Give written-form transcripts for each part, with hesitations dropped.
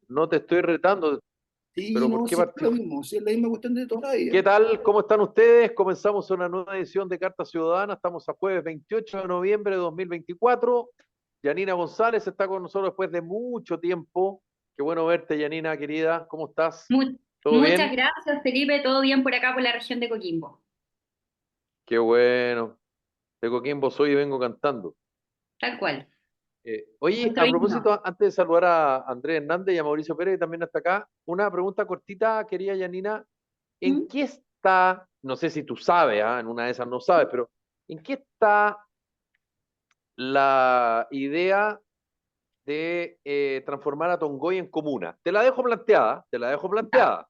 No te estoy retando, Sí, pero ¿por no, qué sí, es lo partimos? mismo, sí, es la misma cuestión de toda la vida. ¿Qué tal? ¿Cómo están ustedes? Comenzamos una nueva edición de Carta Ciudadana. Estamos a jueves 28 de noviembre de 2024. Yanina González está con nosotros después de mucho tiempo. Qué bueno verte, Yanina, querida. ¿Cómo estás? Mu- ¿Todo Muchas bien? gracias, Felipe. Todo bien por acá, por la región de Coquimbo. Qué bueno. De Coquimbo soy y vengo cantando. Tal cual. Oye, Nuestro a himno. propósito, antes de saludar a Andrés Hernández y a Mauricio Pérez, que también está acá, una pregunta cortita, querida Yanina. ¿En ¿Mm? qué está, no sé si tú sabes, en una de esas no sabes, pero ¿en qué está la idea de transformar a Tongoy en comuna? Te la dejo planteada, te la dejo Ya. planteada,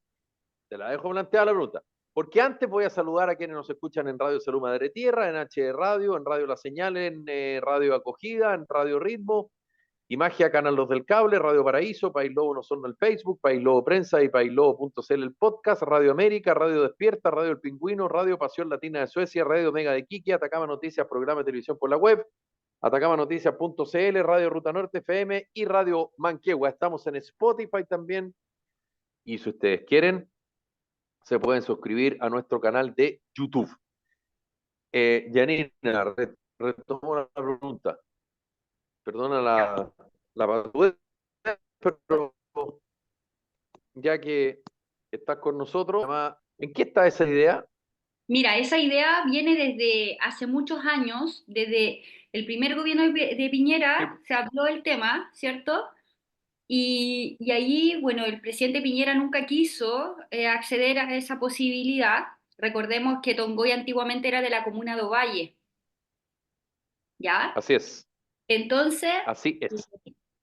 te la dejo planteada la pregunta. Porque antes voy a saludar a quienes nos escuchan en Radio Salud Madre Tierra, en HD Radio, en Radio La Señal, en Radio Acogida, en Radio Ritmo, y Magia Canal Los del Cable, Radio Paraíso, País Lobo No Son el Facebook, País Lobo Prensa y paislobo.cl el podcast, Radio América, Radio Despierta, Radio El Pingüino, Radio Pasión Latina de Suecia, Radio Mega de Quique, Atacama Noticias, programa de televisión por la web, atacamanoticias.cl, Radio Ruta Norte FM y Radio Manquehua. Estamos en Spotify también y si ustedes quieren, se pueden suscribir a nuestro canal de YouTube. Janina, retomo la pregunta. Perdona la patudez, pero ya que estás con nosotros, ¿en qué está esa idea? Mira, esa idea viene desde hace muchos años, desde el primer gobierno de Sí, Piñera se habló del tema, ¿cierto? Y allí, bueno, el presidente Piñera nunca quiso acceder a esa posibilidad. Recordemos que Tongoy antiguamente era de la comuna de Ovalle, ¿ya? así es, Entonces, así es.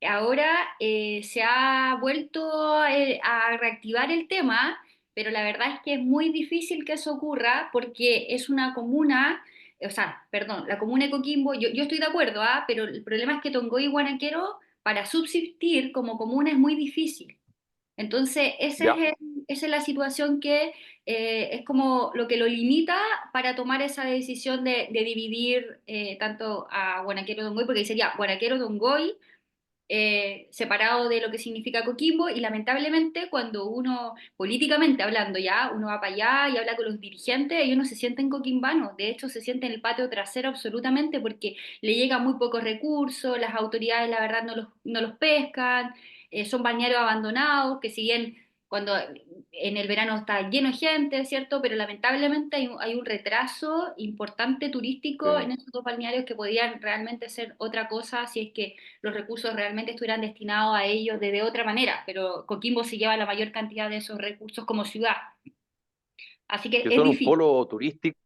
ahora se ha vuelto a reactivar el tema, pero la verdad es que es muy difícil que eso ocurra porque es una comuna, o sea, perdón, la comuna de Coquimbo, yo estoy de acuerdo, pero el problema es que Tongoy y Guanaquero, para subsistir como comuna es muy difícil. Entonces, Ya, esa es la situación que es como lo que lo limita para tomar esa decisión de dividir tanto a Guanaquero Tongoy, porque ahí sería Guanaquero Tongoy separado de lo que significa Coquimbo y lamentablemente cuando uno, políticamente hablando ya, uno va para allá y habla con los dirigentes, ellos no se sienten coquimbanos, de hecho se sienten en el patio trasero absolutamente porque le llegan muy pocos recursos, las autoridades la verdad no los pescan, son balnearios abandonados, que si bien cuando en el verano está lleno de gente, ¿cierto? Pero lamentablemente hay un retraso importante turístico sí. en esos dos balnearios que podían realmente ser otra cosa si es que los recursos realmente estuvieran destinados a ellos de otra manera, pero Coquimbo se lleva la mayor cantidad de esos recursos como ciudad, así que Que es son un difícil. polo turístico,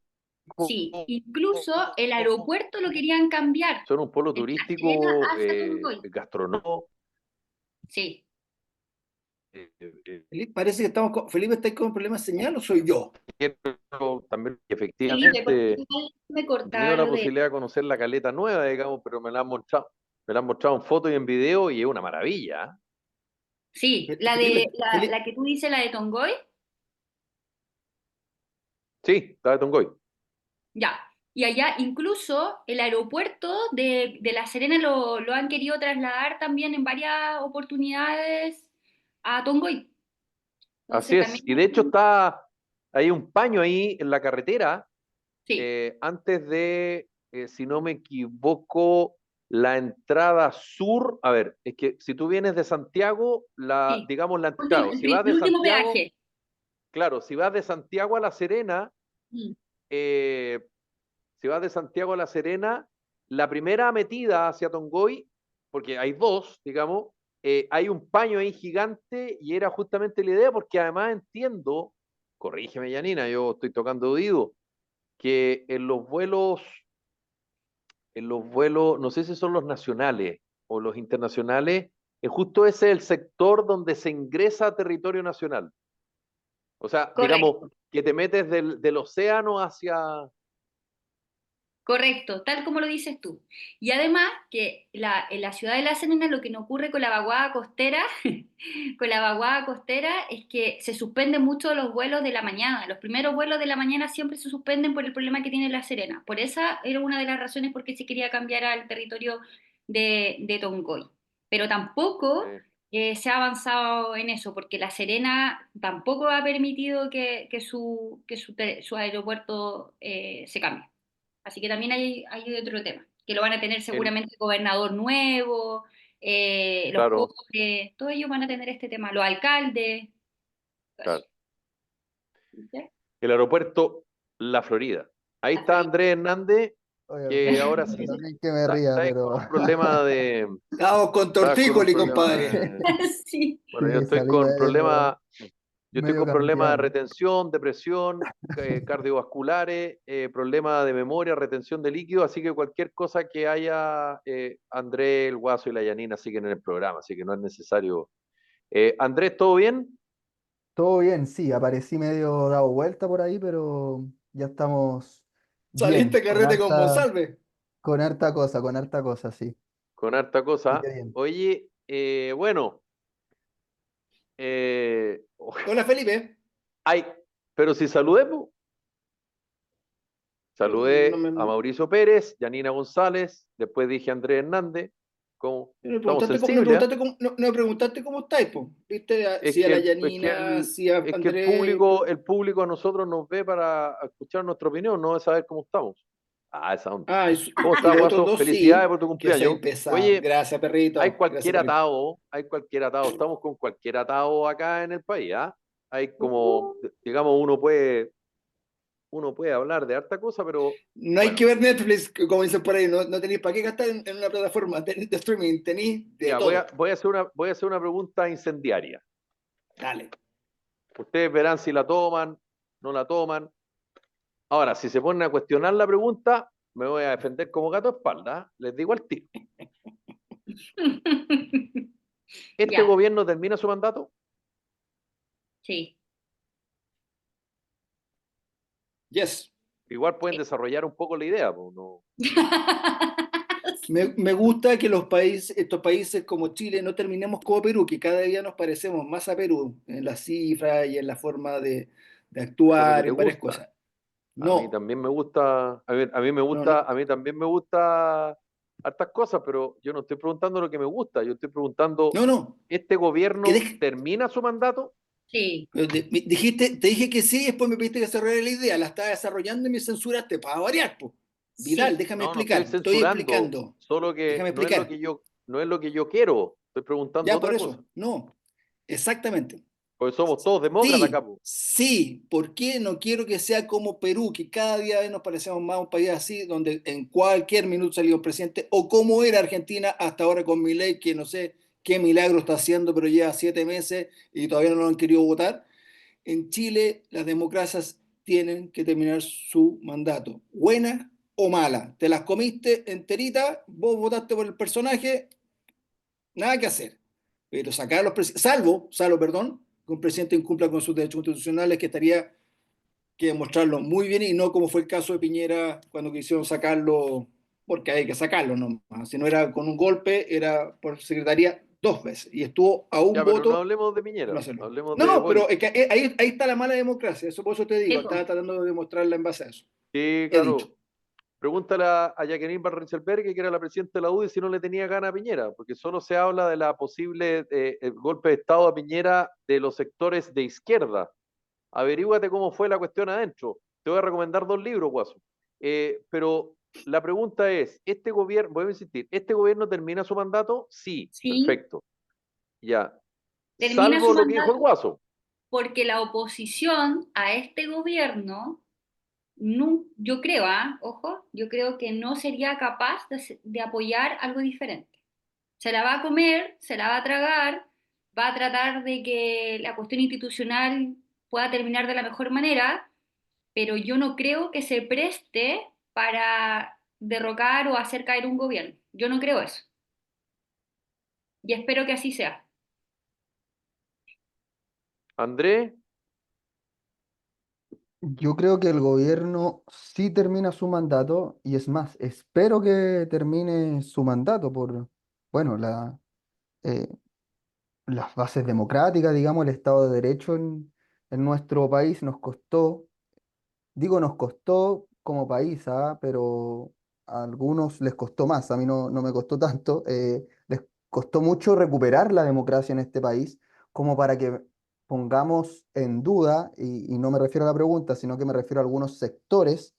Sí, incluso el aeropuerto lo querían cambiar son un polo de La Serena turístico, hacia Tongoy. gastronómico. Sí, eh, eh, Felipe, parece que estamos con, Felipe, ¿estáis con problemas de señal o soy yo? también Felipe, porque efectivamente igual me he tenido cortaba la lo de... posibilidad de conocer la caleta nueva, digamos, pero me la han mostrado en foto y en video y es una maravilla. Sí, Felipe, la que tú dices, la de Tongoy, Sí, está de Tongoy. ya. Y allá incluso el aeropuerto de La Serena lo han querido trasladar también en varias oportunidades a Tongoy. Así Entonces es. también, Y de hecho está, hay un paño ahí en la carretera, sí, antes de, si no me equivoco, la entrada sur. A ver, es que si tú vienes de Santiago, sí. digamos, claro, si vas El de último Santiago, peaje. claro, si vas de Santiago a La Serena, Mm, eh, si vas de Santiago a La Serena, la primera metida hacia Tongoy, porque hay dos, digamos, hay un paño ahí gigante y era justamente la idea, porque además entiendo, corrígeme Yanina, yo estoy tocando oído, que en los vuelos, no sé si son los nacionales o los internacionales, justo ese es el sector donde se ingresa a territorio nacional. O sea, digamos, correcto, que te metes del océano hacia... correcto, tal como lo dices tú. Y además que en la ciudad de La Serena lo que nos ocurre con la vaguada costera, con la vaguada costera es que se suspenden mucho los vuelos de la mañana. Los primeros vuelos de la mañana siempre se suspenden por el problema que tiene La Serena. Por esa era una de las razones por qué se quería cambiar al territorio de Tongoy. Pero tampoco eh, se ha avanzado en eso, porque La Serena tampoco ha permitido su aeropuerto se cambie. Así que también hay otro tema, que lo van a tener En, seguramente el gobernador nuevo, los claro, pobres, todos ellos van a tener este tema, los alcaldes, todo eso. claro. ¿Ya? El aeropuerto La Florida. Ahí La está Florida. Andrés Hernández, Oye, que ahora sí también que me ría, estáis con pero un problema de. Estamos con Estás con un tortícoli, problema compadre. de. Sí. Bueno, yo sí, estoy salí con problemas. Yo estoy medio con problemas de carreteado. retención, depresión, cardiovasculares, problemas de memoria, retención de líquido, así que cualquier cosa que haya, Andrés, el Guaso y la Yanina siguen en el programa, así que no es necesario. Andrés, ¿todo bien? Todo bien, sí, aparecí medio dado vuelta por ahí, pero ya estamos bien, Saliste carrete con Monsalve. con harta cosa, sí. Con harta Así cosa. que bien. Oye, bueno, eh, Hola, Felipe. ay, pero si saludemos, No saludé a Mauricio Pérez, Yanina González, después dije a Andrés Hernández, ¿cómo? Estamos me sensibles, ¿ah? preguntaste no me preguntaste cómo estáis, po. ¿Viste? Es Si a que la es que Yanina, si a el Andrés. público a nosotros nos ve para escuchar nuestra opinión, no es saber cómo estamos. Ah, esa onda. Ah, ¿Cómo y estás, los otros Guaso? dos Felicidades sí, por tu que soy cumpleaños. pesado. Oye, Gracias, hay perrito. Gracias, cualquier perrito. atado, hay cualquier atado, estamos con cualquier atado acá en el país, ¿ah? Hay como, digamos, uno puede hablar de harta cosa, pero No hay que bueno, ver Netflix, como dicen por ahí, no tenéis para qué gastar en una plataforma de streaming, tenéis de ya, todo. voy a hacer una pregunta incendiaria. Dale. Ustedes verán si la toman, no la toman. Ahora, si se ponen a cuestionar la pregunta, me voy a defender como gato de espalda. ¿Ah? Les digo al tiro. ¿Este Ya, gobierno termina su mandato? sí. Yes. Igual pueden Sí. desarrollar un poco la idea. Pues, no. Me gusta que estos países como Chile no terminemos como Perú, que cada día nos parecemos más a Perú en las cifras y en la forma de Eso es lo que actuar, te en varias gusta. cosas. A mí No, también me gusta, a mí me no, no, gusta, a mí también me gusta hartas cosas, pero yo no estoy preguntando lo que me gusta, yo estoy preguntando, no. ¿este Que gobierno deje- termina su mandato? Sí, te dije que sí, después me pediste que desarrollara la idea, la estaba desarrollando y me censuraste para variar, po. Vidal, sí. déjame No, no estoy explicar, estoy censurando, explicando, solo que déjame explicar. no es lo que yo quiero, estoy preguntando Ya, por otra cosa, eso, no, exactamente. porque somos todos demócratas acá, Sí, po. sí, ¿por qué no quiero que sea como Perú, que cada día nos parecemos más a un país así, donde en cualquier minuto salía un presidente, o como era Argentina hasta ahora con Milei, que no sé qué milagro está haciendo, pero lleva 7 meses y todavía no lo han querido votar? En Chile las democracias tienen que terminar su mandato, buena o mala. Te las comiste enterita, vos votaste por el personaje, nada que hacer. Pero sacar a los presidentes, perdón, que un presidente incumpla con sus derechos constitucionales, que estaría que demostrarlo muy bien y no como fue el caso de Piñera cuando quisieron sacarlo, porque hay que sacarlo nomás. Si no era con un golpe, era por secretaría 2 veces y estuvo a un Ya, pero no voto hablemos de de no Piñera, hacerlo. hablemos No, de no, pero Boric. es que ahí está la mala democracia, eso por eso te Sí, digo, po. estaba tratando de demostrarla en base a eso. Sí, He dicho. claro. Pregúntale a Jacqueline Van Rysselberghe, que era la presidenta de la UDI, si no le tenía gana a Piñera, porque solo se habla de la posible golpe de Estado a Piñera de los sectores de izquierda. Averíguate cómo fue la cuestión adentro. Te voy a recomendar 2 libros, Guaso. Pero la pregunta es, ¿este gobierno, voy a insistir, ¿este gobierno termina su mandato? Sí, Sí, perfecto. Ya. termina Salvo su lo que dijo el mandato Guaso. porque la oposición a este gobierno, yo creo, ojo, yo creo que no sería capaz de apoyar algo diferente. Se la va a comer, se la va a tragar, va a tratar de que la cuestión institucional pueda terminar de la mejor manera, pero yo no creo que se preste para derrocar o hacer caer un gobierno. Yo no creo eso. Y espero que así sea. Andrés, Yo creo que el gobierno sí termina su mandato y es más, espero que termine su mandato por, bueno, eh, las bases democráticas, digamos, el Estado de Derecho en nuestro país nos costó, digo nos costó como país, pero a algunos les costó más, a mí no me costó tanto, costó mucho recuperar la democracia en este país, como para que pongamos en duda, y no me refiero a la pregunta, sino que me refiero a algunos sectores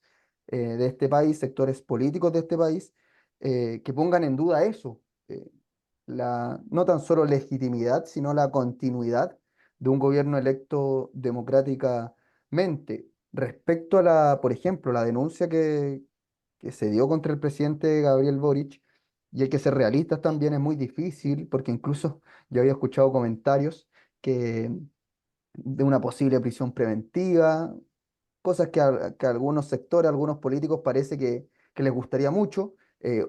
de este país, sectores políticos de este país, que pongan en duda eso, no tan solo legitimidad, sino la continuidad de un gobierno electo democráticamente. Respecto a por ejemplo, la denuncia que se dio contra el presidente Gabriel Boric, y hay que ser realistas también, es muy difícil, porque incluso yo había escuchado comentarios que de una posible prisión preventiva, cosas que a algunos sectores, a algunos políticos parece que les gustaría mucho,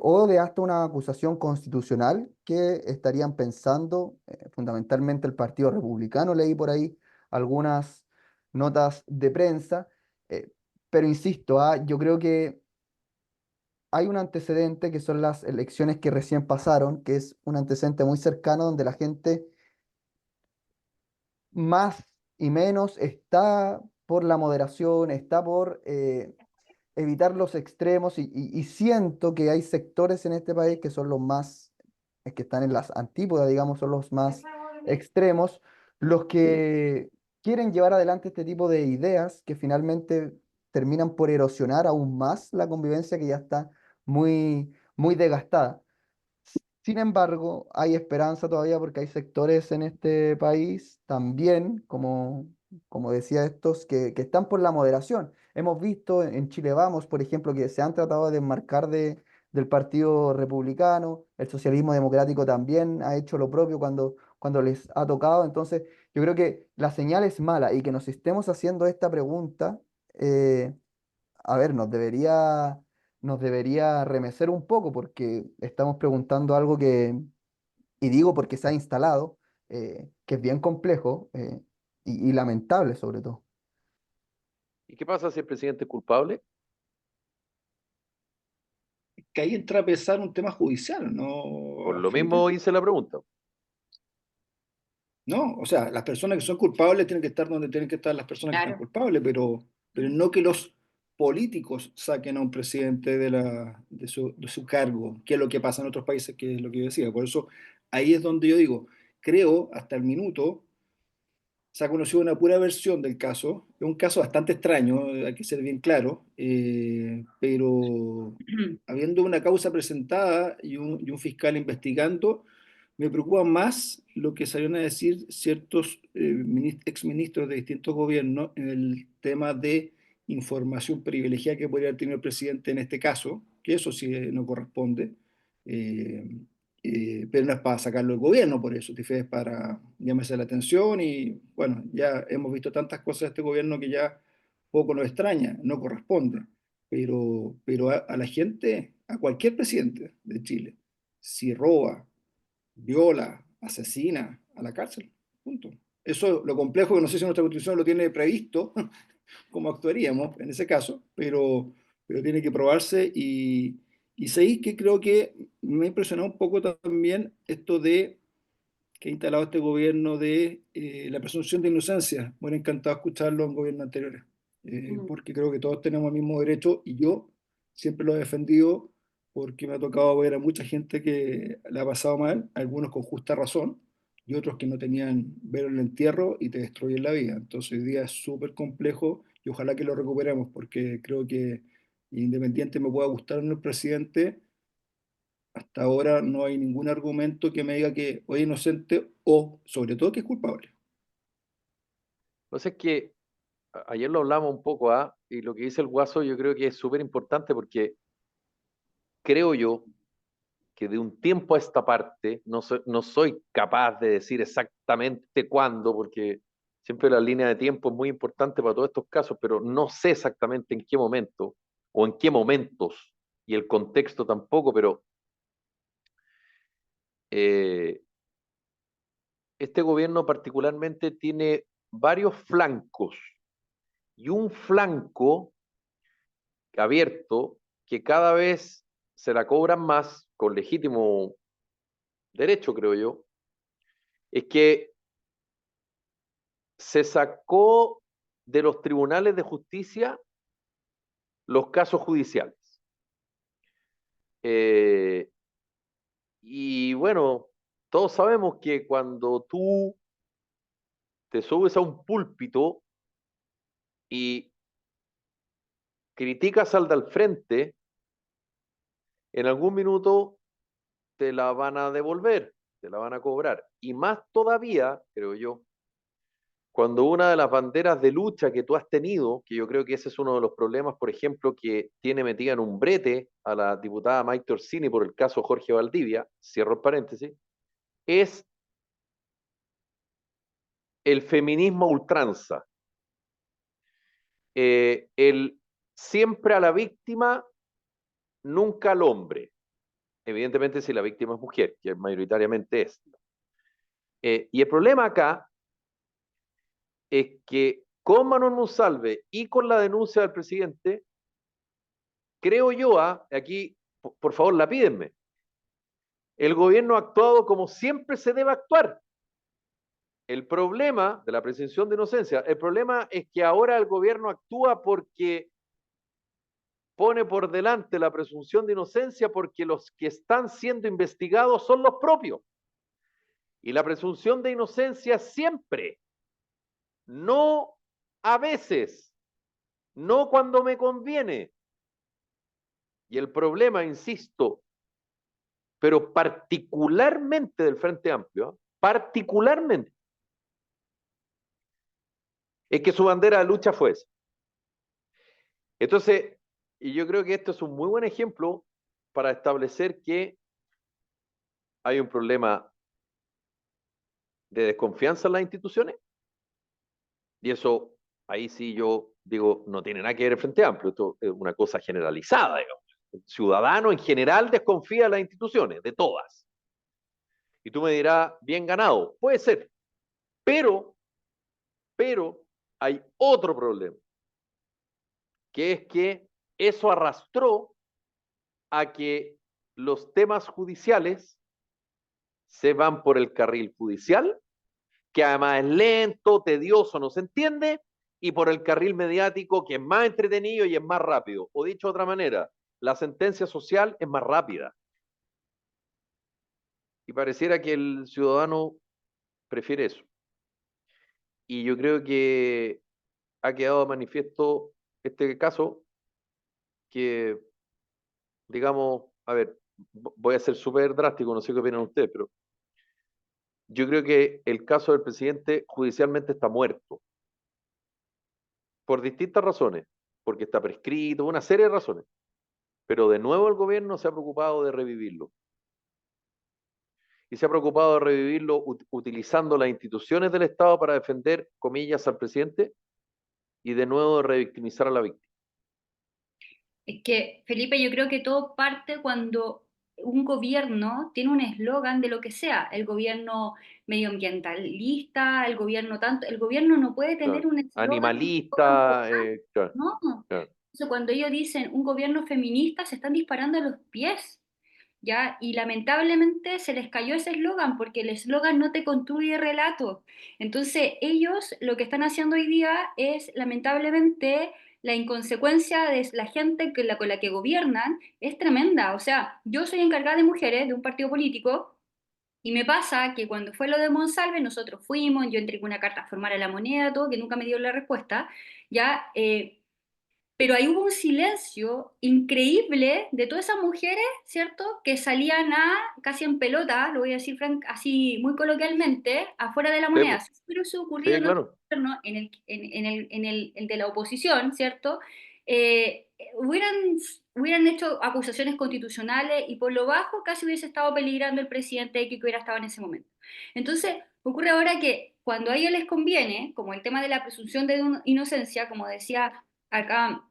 o de hasta una acusación constitucional que estarían pensando, fundamentalmente el Partido Republicano, leí por ahí algunas notas de prensa, eh, pero insisto, yo creo que hay un antecedente que son las elecciones que recién pasaron, que es un antecedente muy cercano donde la gente más y menos está por la moderación, está por evitar los extremos y siento que hay sectores en este país que son los más, que están en las antípodas, digamos, son los más extremos, los que quieren llevar adelante este tipo de ideas que finalmente terminan por erosionar aún más la convivencia que ya está muy desgastada. Sin embargo, hay esperanza todavía porque hay sectores en este país también, como decía estos, que están por la moderación. Hemos visto en Chile Vamos, por ejemplo, que se han tratado de desmarcar del Partido Republicano, el socialismo democrático también ha hecho lo propio cuando les ha tocado. Entonces, yo creo que la señal es mala y que nos estemos haciendo esta pregunta, a ver, nos debería remecer un poco porque estamos preguntando algo y digo porque se ha instalado, que es bien complejo y lamentable sobre todo. ¿Y qué pasa si el presidente es culpable? Que ahí entra a pesar un tema judicial, Por ¿no, lo Felipe? mismo hice la pregunta. No, o sea, las personas que son culpables tienen que estar donde tienen que estar las personas que están Claro. culpables, pero no que los políticos saquen a un presidente de su cargo, que es lo que pasa en otros países, que es lo que yo decía. Por eso ahí es donde yo digo, creo hasta el minuto se ha conocido una pura versión del caso. Es un caso bastante extraño, hay que ser bien claro, pero habiendo una causa presentada y un fiscal investigando, me preocupa más lo que salieron a decir ciertos exministros de distintos gobiernos en el tema de información privilegiada que podría haber tenido el presidente en este caso, que eso sí no corresponde. Eh, pero no es para sacarlo del gobierno por eso, Tife, es para llamarse la atención y bueno, ya hemos visto tantas cosas de este gobierno que ya poco nos extraña, no corresponde, pero a la gente, a cualquier presidente de Chile, si roba, viola, asesina, a la cárcel, punto. Eso, lo complejo, que no sé si nuestra constitución lo tiene previsto, cómo actuaríamos en ese caso, pero tiene que probarse y sí que creo que me ha impresionado un poco también esto de que ha instalado este gobierno de la presunción de inocencia. Bueno, encantado de escucharlo en gobiernos anteriores, Mm. porque creo que todos tenemos el mismo derecho y yo siempre lo he defendido porque me ha tocado ver a mucha gente que la ha pasado mal, algunos con justa razón y otros que no tenían ver el entierro y te destruyen la vida. Entonces hoy día es súper complejo y ojalá que lo recuperemos porque creo que independiente me pueda gustar o no el presidente, hasta ahora no hay ningún argumento que me diga que o es inocente o, sobre todo, que es culpable. Entonces, que ayer lo hablamos un poco, ¿ah? Y lo que dice el Guaso yo creo que es súper importante porque creo yo que de un tiempo a esta parte, no soy capaz de decir exactamente cuándo, porque siempre la línea de tiempo es muy importante para todos estos casos, pero no sé exactamente en qué momento o en qué momentos, y el contexto tampoco, pero eh, este gobierno particularmente tiene varios flancos y un flanco abierto que cada vez se la cobran más, con legítimo derecho, creo yo, es que se sacó de los tribunales de justicia los casos judiciales. Y bueno, todos sabemos que cuando tú te subes a un púlpito y criticas al del frente, en algún minuto te la van a devolver, te la van a cobrar. Y más todavía, creo yo, cuando una de las banderas de lucha que tú has tenido, que yo creo que ese es uno de los problemas, por ejemplo, que tiene metida en un brete a la diputada Maite Orsini por el caso Jorge Valdivia, cierro el paréntesis, es el feminismo a ultranza. El siempre a la víctima, nunca al hombre. Evidentemente si la víctima es mujer, que mayoritariamente es. Y el problema acá es que con Manuel Monsalve y con la denuncia del presidente, creo yo, aquí, por favor, la pídenme, el gobierno ha actuado como siempre se debe actuar. El problema de la presunción de inocencia, el problema es que ahora el gobierno actúa porque pone por delante la presunción de inocencia porque los que están siendo investigados son los propios. Y la presunción de inocencia siempre, no a veces, no cuando me conviene. Y el problema, insisto, pero particularmente del Frente Amplio, particularmente, es que su bandera de lucha fue esa. Entonces, y yo creo que esto es un muy buen ejemplo para establecer que hay un problema de desconfianza en las instituciones, y eso, ahí sí yo digo, no tiene nada que ver el Frente Amplio, esto es una cosa generalizada, digamos. El ciudadano en general desconfía de las instituciones, de todas. Y tú me dirás, bien ganado, puede ser, pero hay otro problema, que es que eso arrastró a que los temas judiciales se van por el carril judicial, que además es lento, tedioso, no se entiende, y por el carril mediático, que es más entretenido y es más rápido. O dicho de otra manera, la sentencia social es más rápida. Y pareciera que el ciudadano prefiere eso. Y yo creo que ha quedado manifiesto este caso que, digamos, a ver, voy a ser súper drástico, no sé qué opinan ustedes, pero yo creo que el caso del presidente judicialmente está muerto, por distintas razones, porque está prescrito, una serie de razones, pero de nuevo el gobierno se ha preocupado de revivirlo. Y se ha preocupado de revivirlo utilizando las instituciones del Estado para defender, comillas, al presidente y de nuevo de revictimizar a la víctima. Es que, Felipe, yo creo que todo parte cuando un gobierno tiene un eslogan de lo que sea, el gobierno medioambientalista, el gobierno tanto, el gobierno no puede tener Claro. un eslogan, Animalista, claro, no. claro. Entonces, cuando ellos dicen un gobierno feminista, se están disparando a los pies, ¿ya? Y lamentablemente se les cayó ese eslogan, porque el eslogan no te construye relato. Entonces, ellos lo que están haciendo hoy día es, lamentablemente, la inconsecuencia de la gente con la que gobiernan es tremenda. O sea, yo soy encargada de mujeres de un partido político y me pasa que cuando fue lo de Monsalve, nosotros fuimos, yo entregué una carta a formar a la moneda, todo, que nunca me dio la respuesta, ya. Pero ahí hubo un silencio increíble de todas esas mujeres, ¿cierto? Que salían casi en pelota, lo voy a decir así muy coloquialmente, afuera de la Sí, moneda. pues, Pero eso ocurrido sí, en otro claro. gobierno, el de la oposición, ¿cierto? Hubieran, hubieran hecho acusaciones constitucionales y por lo bajo casi hubiese estado peligrando el presidente X que hubiera estado en ese momento. Entonces, ocurre ahora que cuando a ellos les conviene, como el tema de la presunción de inocencia, como decía acá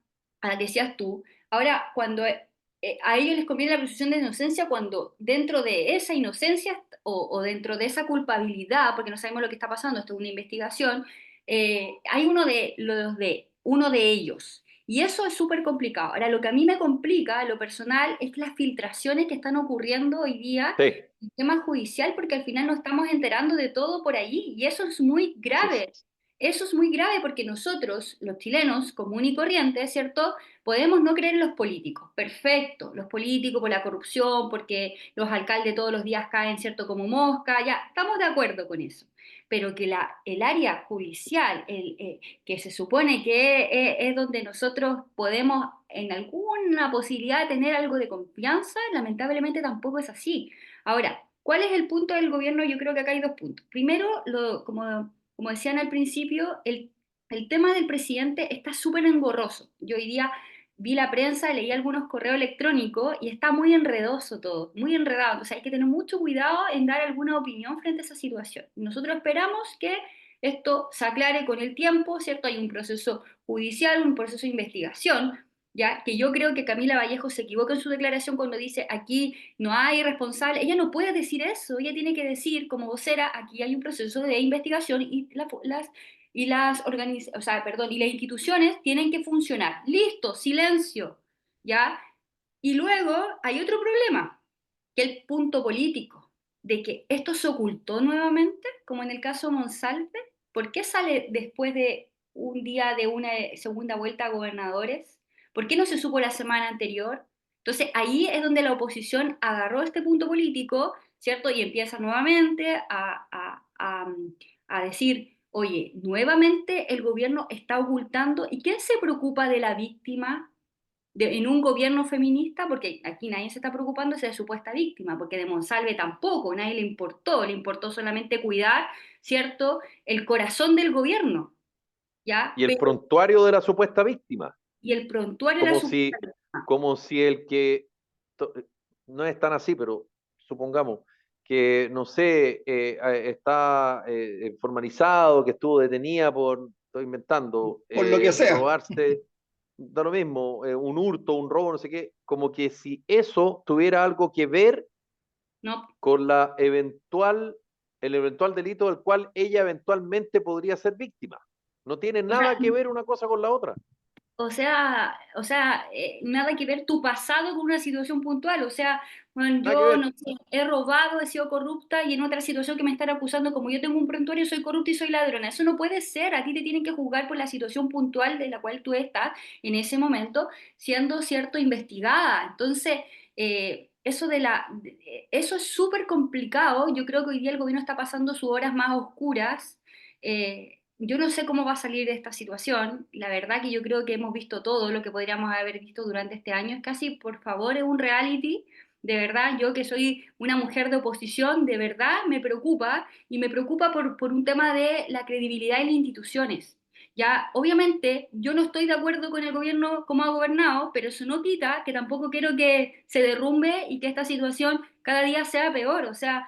decías tú, ahora cuando a ellos les conviene la presunción de inocencia cuando dentro de esa inocencia o dentro de esa culpabilidad, porque no sabemos lo que está pasando, esto es una investigación, hay uno de ellos. Y eso es súper complicado. Ahora, lo que a mí me complica, lo personal, es las filtraciones que están ocurriendo hoy día Sí, en el tema judicial, porque al final nos estamos enterando de todo por ahí y eso es muy sí, grave. eso es muy grave porque nosotros, los chilenos, común y corriente, ¿cierto? Podemos no creer en los políticos, perfecto, los políticos por la corrupción, porque los alcaldes todos los días caen, ¿cierto? Como mosca, ya, estamos de acuerdo con eso. Pero que el área judicial, que se supone que es donde nosotros podemos en alguna posibilidad de tener algo de confianza, lamentablemente tampoco es así. Ahora, ¿cuál es el punto del gobierno? Yo creo que acá hay dos puntos. Primero, como decían al principio, el tema del presidente está súper engorroso. Yo hoy día vi la prensa, leí algunos correos electrónicos y está muy enredoso todo, muy enredado. Entonces hay que tener mucho cuidado en dar alguna opinión frente a esa situación. Nosotros esperamos que esto se aclare con el tiempo, ¿cierto? Hay un proceso judicial, un proceso de investigación, ya que yo creo que Camila Vallejo se equivoca en su declaración cuando dice aquí no hay responsable. Ella no puede decir eso, ella tiene que decir como vocera aquí hay un proceso de investigación y o sea, perdón, y las instituciones tienen que funcionar. Listo, silencio, ¿ya? Y luego hay otro problema, que el punto político, de que esto se ocultó nuevamente, como en el caso Monsalve. ¿Por qué sale después de un día de una segunda vuelta a gobernadores? ¿Por qué no se supo la semana anterior? Entonces ahí es donde la oposición agarró este punto político, ¿cierto? Y empieza nuevamente a decir, oye, nuevamente el gobierno está ocultando. ¿Y quién se preocupa de la víctima en un gobierno feminista? Porque aquí nadie se está preocupando de la supuesta víctima, porque de Monsalve tampoco, nadie le importó solamente cuidar, ¿cierto?, el corazón del gobierno, ¿ya? Y el Pero, prontuario de la supuesta víctima, y el prontuario de la como supuesta si, víctima. como si el que, to- no es tan así, pero supongamos que, no sé, está formalizado, que estuvo detenida por, estoy inventando, Por lo que sea. robarse, da lo mismo, un hurto, un robo, no sé qué, como que si eso tuviera algo que ver No, con el eventual delito del cual ella eventualmente podría ser víctima. No tiene o sea, nada que ver una cosa con la otra. nada que ver tu pasado con una situación puntual. O sea, bueno, Nada que yo no ver. sé, he robado, he sido corrupta y en otra situación que me están acusando, como yo tengo un prontuario, soy corrupta y soy ladrona. Eso no puede ser. A ti te tienen que juzgar por la situación puntual de la cual tú estás en ese momento, siendo, cierto, investigada. Entonces, eso es súper complicado. Yo creo que hoy día el gobierno está pasando sus horas más oscuras. Yo no sé cómo va a salir de esta situación. La verdad que yo creo que hemos visto todo lo que podríamos haber visto durante este año. Es casi, por favor, es un reality. De verdad, yo que soy una mujer de oposición, de verdad me preocupa y me preocupa por un tema de la credibilidad de las instituciones. Ya, obviamente, yo no estoy de acuerdo con el gobierno como ha gobernado, pero eso no quita que tampoco quiero que se derrumbe y que esta situación cada día sea peor. O sea,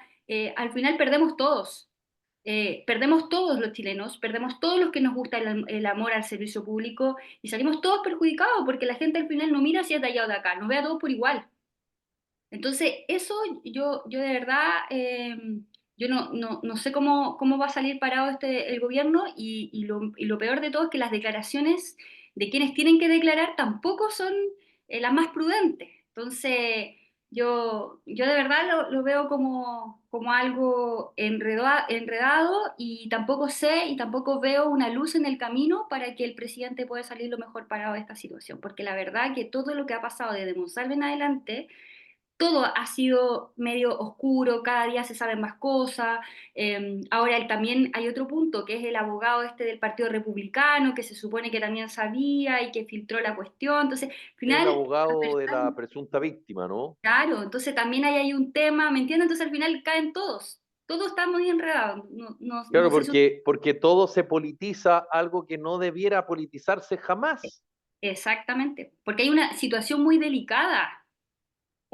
al final perdemos todos los chilenos, perdemos todos los que nos gusta el amor al servicio público y salimos todos perjudicados porque la gente al final no mira si es de allá o de acá, nos ve a todos por igual. Entonces, eso yo de verdad, yo no sé cómo va a salir parado el gobierno y lo peor de todo es que las declaraciones de quienes tienen que declarar tampoco son las más prudentes. Entonces, yo de verdad lo veo como algo enredado y tampoco sé y tampoco veo una luz en el camino para que el presidente pueda salir lo mejor parado de esta situación. Porque la verdad que todo lo que ha pasado desde Monsalve en adelante todo ha sido medio oscuro, cada día se saben más cosas. Ahora también hay otro punto, que es el abogado este del Partido Republicano, que se supone que también sabía y que filtró la cuestión. Entonces, al El final, abogado de la presunta víctima, ¿no? claro, entonces también hay un tema, ¿me entiendes? Entonces al final caen todos. Todo está muy enredado. No Claro, sé si... porque todo se politiza, algo que no debiera politizarse jamás. Exactamente, porque hay una situación muy delicada.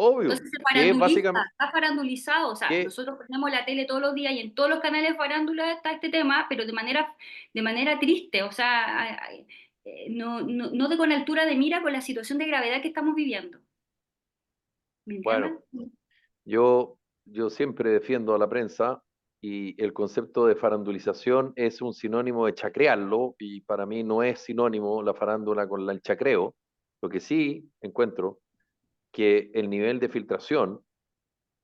Obvio, Entonces se que faranduliza, básicamente, está farandulizado, o sea, que, nosotros prendemos la tele todos los días y en todos los canales de farándula está este tema, pero de manera triste, o sea, no de con altura de mira con la situación de gravedad que estamos viviendo. ¿Me entiendes? bueno, yo siempre defiendo a la prensa y el concepto de farandulización es un sinónimo de chacrearlo y para mí no es sinónimo la farándula con el chacreo. Lo que sí encuentro que el nivel de filtración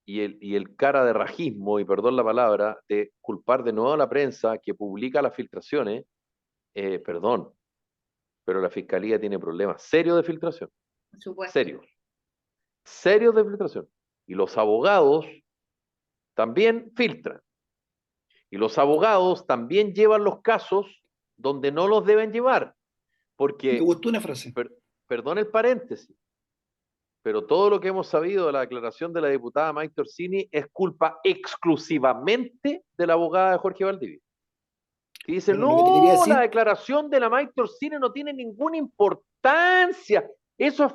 y el cara de rajismo, y perdón la palabra, de culpar de nuevo a la prensa que publica las filtraciones, Perdón, pero la fiscalía tiene problemas serios de filtración, por supuesto. serios, serios de filtración. Y los abogados también filtran. Y los abogados también llevan los casos donde no los deben llevar. Me Porque, gustó una frase. perdón el paréntesis, pero todo lo que hemos sabido de la declaración de la diputada Maite Orsini es culpa exclusivamente de la abogada de Jorge Valdivia. Que dice, Pero lo que te quería no, la decir, declaración de la Maite Orsini no tiene ninguna importancia. Eso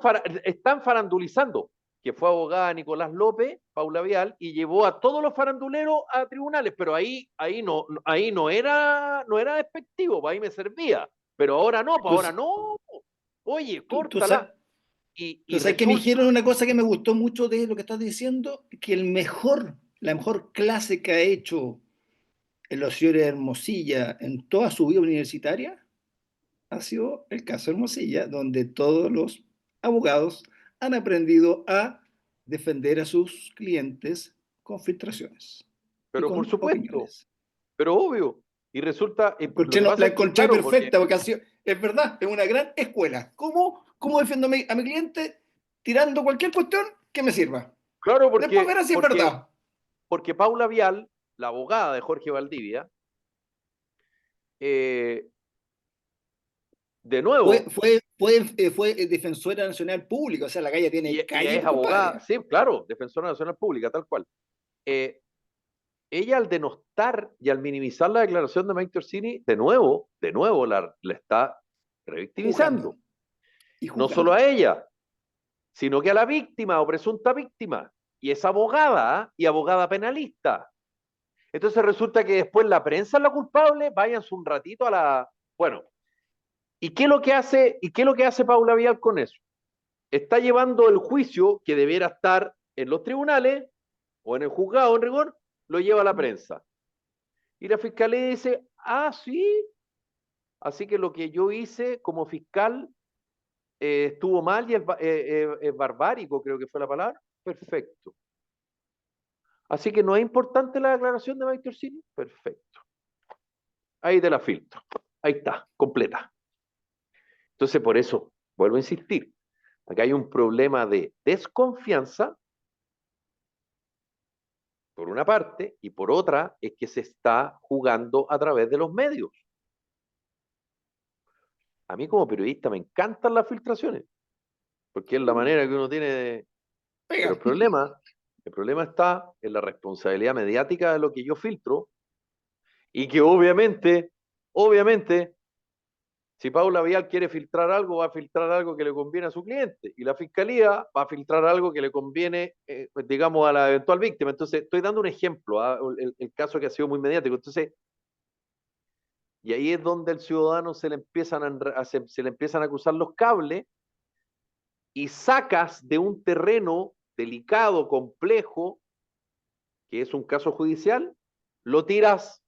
están farandulizando. Que fue abogada de Nicolás López, Paula Vial, y llevó a todos los faranduleros a tribunales, pero ahí no era despectivo, ahí me servía. Pero ahora no, pues tú, ahora no. Oye, tú, tú córtala. sa- Y tú sabes que me resulta, dijeron una cosa que me gustó mucho de lo que estás diciendo, que la mejor clase que ha hecho el señor Hermosilla en toda su vida universitaria ha sido el caso Hermosilla, donde todos los abogados han aprendido a defender a sus clientes con filtraciones y pero por con supuesto, opiniones. pero obvio. Y resulta, lo Encontré, que pasa la es que, encontré claro, porque, perfecta, porque es verdad, es una gran escuela. ¿Cómo defiendo a mi cliente tirando cualquier cuestión que me sirva? claro, Después verás si es verdad. porque Paula Vial, la abogada de Jorge Valdivia, eh, de Fue, nuevo, fue, fue defensora nacional pública, o sea, la calle y tiene ella calle, es tu abogada, compadre. sí, claro, defensora nacional pública, tal cual. Eh, Ella al denostar y al minimizar la declaración de Mike Orsini, de nuevo la está Juzgando revictimizando. y No solo a juzgando. ella, sino que a la víctima o presunta víctima. Y es abogada, ¿eh? Y abogada penalista. Entonces resulta que después la prensa es la culpable, váyanse un ratito a la... Bueno, ¿y qué es lo que hace, y qué es lo que hace Paula Vial con eso? Está llevando el juicio que debiera estar en los tribunales o en el juzgado en rigor, lo lleva a la prensa. Y la fiscalía dice, ah, sí, así que lo que yo hice como fiscal estuvo mal y es barbárico, creo que fue la palabra. Perfecto. Así que no es importante la declaración de Maite Orsini. Perfecto. Ahí te la filtro. Ahí está, completa. Entonces, por eso, vuelvo a insistir, acá hay un problema de desconfianza, por una parte, y por otra, es que se está jugando a través de los medios. A mí como periodista me encantan las filtraciones, porque es la manera que uno tiene de... Pero Pega. el problema está en la responsabilidad mediática de lo que yo filtro y que obviamente, si Paula Vial quiere filtrar algo, va a filtrar algo que le conviene a su cliente y la fiscalía va a filtrar algo que le conviene, pues, digamos, a la eventual víctima. Entonces, estoy dando un ejemplo, ¿ah? El caso que ha sido muy mediático. Entonces, y ahí es donde el ciudadano se le empiezan a cruzar los cables y sacas de un terreno delicado, complejo, que es un caso judicial, lo tiras,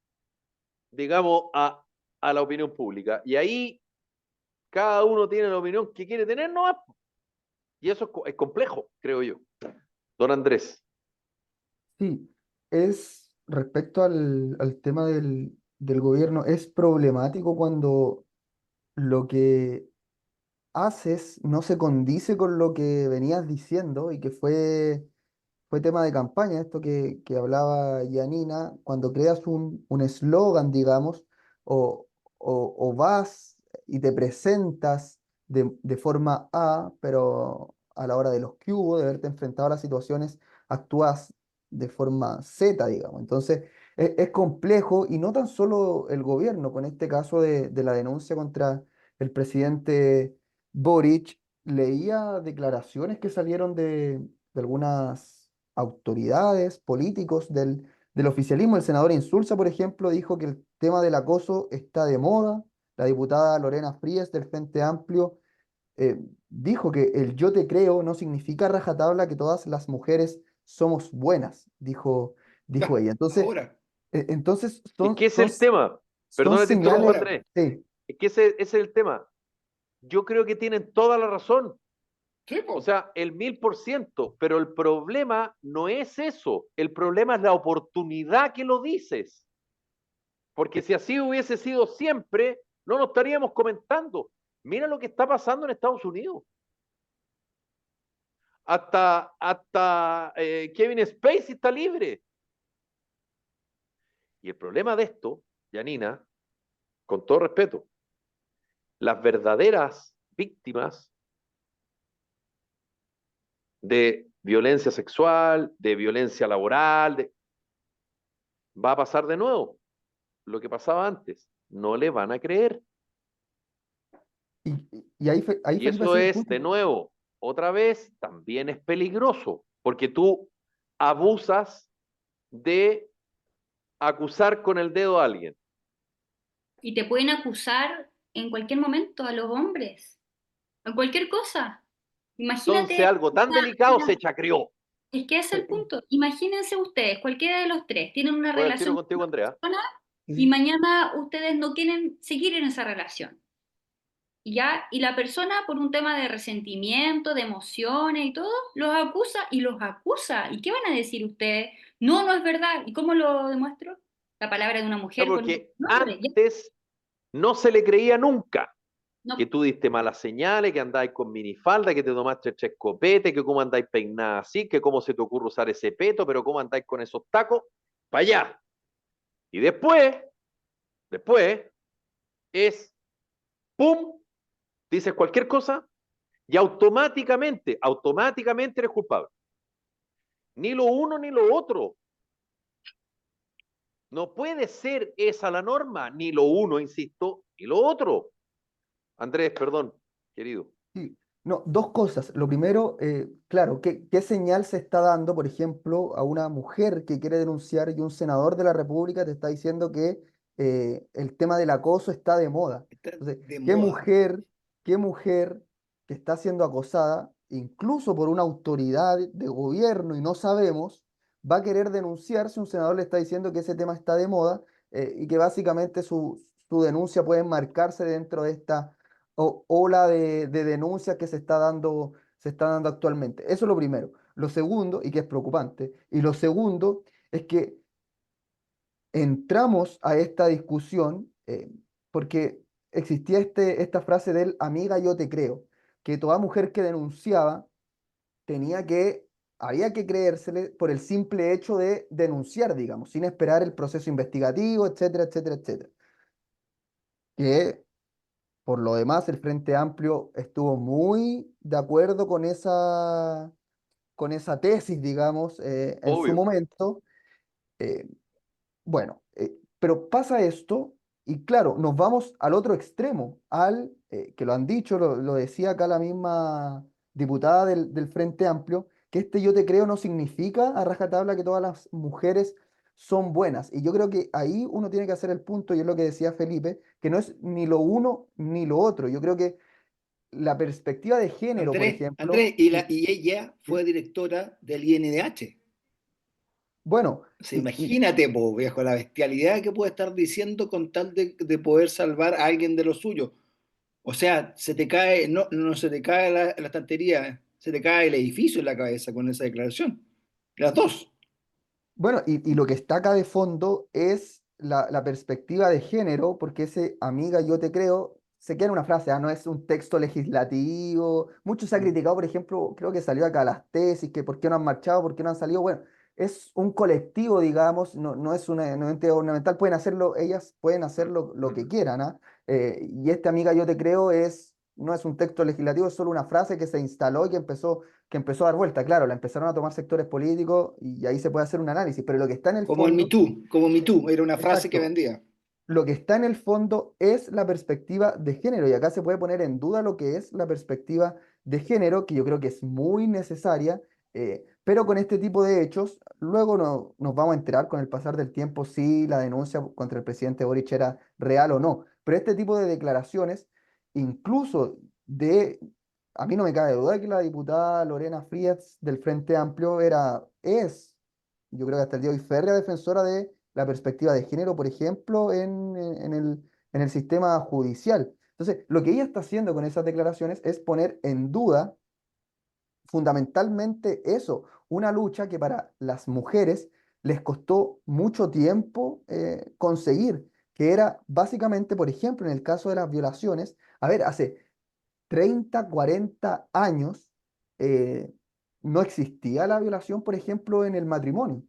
digamos, a la opinión pública. Y ahí cada uno tiene la opinión que quiere tener, ¿no? Y eso es complejo, creo yo. Don Andrés. Sí, es respecto al tema del gobierno, es problemático cuando lo que haces no se condice con lo que venías diciendo y que fue tema de campaña, esto que hablaba Yanina, cuando creas un eslogan, digamos, o, o vas y te presentas de forma A, pero a la hora de los que hubo, de haberte enfrentado a las situaciones, actúas de forma Z, digamos. Entonces, es complejo y no tan solo el gobierno, con este caso de la denuncia contra el presidente Boric, leía declaraciones que salieron de algunas autoridades, políticos del oficialismo. El senador Insulza, por ejemplo, dijo que el tema del acoso está de moda. La diputada Lorena Frías del Frente Amplio dijo que el yo te creo no significa rajatabla que todas las mujeres somos buenas, dijo ella. Entonces, Ahora, entonces Es que ese es el tema. son Perdón, te interrumpo, señales, ahora. Andrés. sí, Es que ese es el tema. Yo creo que tienen toda la razón. Sí, O po. sea, el 1000%, pero el problema no es eso. El problema es la oportunidad que lo dices. Porque si así hubiese sido siempre, no lo estaríamos comentando. Mira lo que está pasando en Estados Unidos. Hasta Kevin Spacey está libre. Y el problema de esto, Janina, con todo respeto, las verdaderas víctimas de violencia sexual, de violencia laboral, va a pasar de nuevo lo que pasaba antes. No le van a creer. Y ahí Y Felipe, eso sí, el es, punto. de nuevo, otra vez, también es peligroso, porque tú abusas de acusar con el dedo a alguien. Y te pueden acusar en cualquier momento a los hombres, a cualquier cosa. Entonces, Imagínate, algo tan delicado se chacreó. es que ese es el punto. Imagínense ustedes, cualquiera de los tres, tienen una Voy al tiro relación con contigo, una Andrea. persona y Sí. mañana ustedes no quieren seguir en esa relación. ¿Ya? Y la persona, por un tema de resentimiento, de emociones y todo, los acusa y los acusa. ¿Y qué van a decir ustedes? No, no es verdad. ¿Y cómo lo demuestro? La palabra de una No, mujer con un porque hombre. ¿Ya? antes no se le creía nunca que No, tú diste malas señales, que andáis con minifalda, que te tomaste 3 copetes, que cómo andáis peinada así, que cómo se te ocurre usar ese peto, pero cómo andáis con esos tacos, para allá. Y después es, ¡pum!, dices cualquier cosa y automáticamente eres culpable. Ni lo uno ni lo otro. No puede ser esa la norma, ni lo uno, insisto, ni lo otro. Andrés, perdón, querido. Sí. No, dos cosas. Lo primero, claro, ¿qué señal se está dando, por ejemplo, a una mujer que quiere denunciar y un senador de la República te está diciendo que el tema del acoso está de moda? Está Entonces, de moda. qué mujer que está siendo acosada, incluso por una autoridad de gobierno y no sabemos, va a querer denunciar si un senador le está diciendo que ese tema está de moda y que básicamente su denuncia puede enmarcarse dentro de esta ola de denuncias que se está dando actualmente? Eso es lo primero. Lo segundo, y que es preocupante, y lo segundo es que entramos a esta discusión porque existía esta frase del amiga, yo te creo, que toda mujer que denunciaba tenía que, había que creérsele por el simple hecho de denunciar, digamos, sin esperar el proceso investigativo, etcétera, etcétera, etcétera. Que por lo demás, el Frente Amplio estuvo muy de acuerdo con esa tesis, digamos, en su Obvio. momento. Eh, bueno, pero pasa esto y claro, nos vamos al otro extremo, que lo han dicho, lo decía acá la misma diputada del Frente Amplio, que este yo te creo no significa a rajatabla que todas las mujeres son buenas. Y yo creo que ahí uno tiene que hacer el punto, y es lo que decía Felipe, que no es ni lo uno ni lo otro. Yo creo que la perspectiva de género, por ejemplo, Andrés, y ella fue directora del INDH. bueno, O sea, imagínate, po, viejo, la bestialidad que puede estar diciendo con tal de poder salvar a alguien de lo suyo. O sea, se te cae, no se te cae la estantería, se te cae el edificio en la cabeza con esa declaración. Las dos. bueno, y lo que está acá de fondo es la perspectiva de género, porque ese amiga, yo te creo, se queda en una frase, no es un texto legislativo. Mucho se ha criticado, por ejemplo, creo que salió acá las tesis, que por qué no han marchado, por qué no han salido. Bueno, es un colectivo, digamos, no es una ente ornamental, pueden hacerlo, ellas pueden hacer lo que quieran, ¿ah? Y este amiga, yo te creo, no es un texto legislativo, es solo una frase que se instaló y que empezó a dar vuelta. Claro, la empezaron a tomar sectores políticos y ahí se puede hacer un análisis, pero lo que está en el Como el Me fondo, Too, como Me Too, era una frase que exacto, vendía. lo que está en el fondo es la perspectiva de género, y acá se puede poner en duda lo que es la perspectiva de género, que yo creo que es muy necesaria, pero con este tipo de hechos, luego nos vamos a enterar con el pasar del tiempo si la denuncia contra el presidente Boric era real o no, pero este tipo de declaraciones, incluso a mí no me cabe duda que la diputada Lorena Frías del Frente Amplio yo creo que hasta el día de hoy, férrea defensora de la perspectiva de género, por ejemplo, en el sistema judicial. Entonces, lo que ella está haciendo con esas declaraciones es poner en duda fundamentalmente eso, una lucha que para las mujeres les costó mucho tiempo conseguir. que era básicamente, por ejemplo, en el caso de las violaciones, a ver, hace 30 40 años eh, no existía la violación, por ejemplo, en el matrimonio.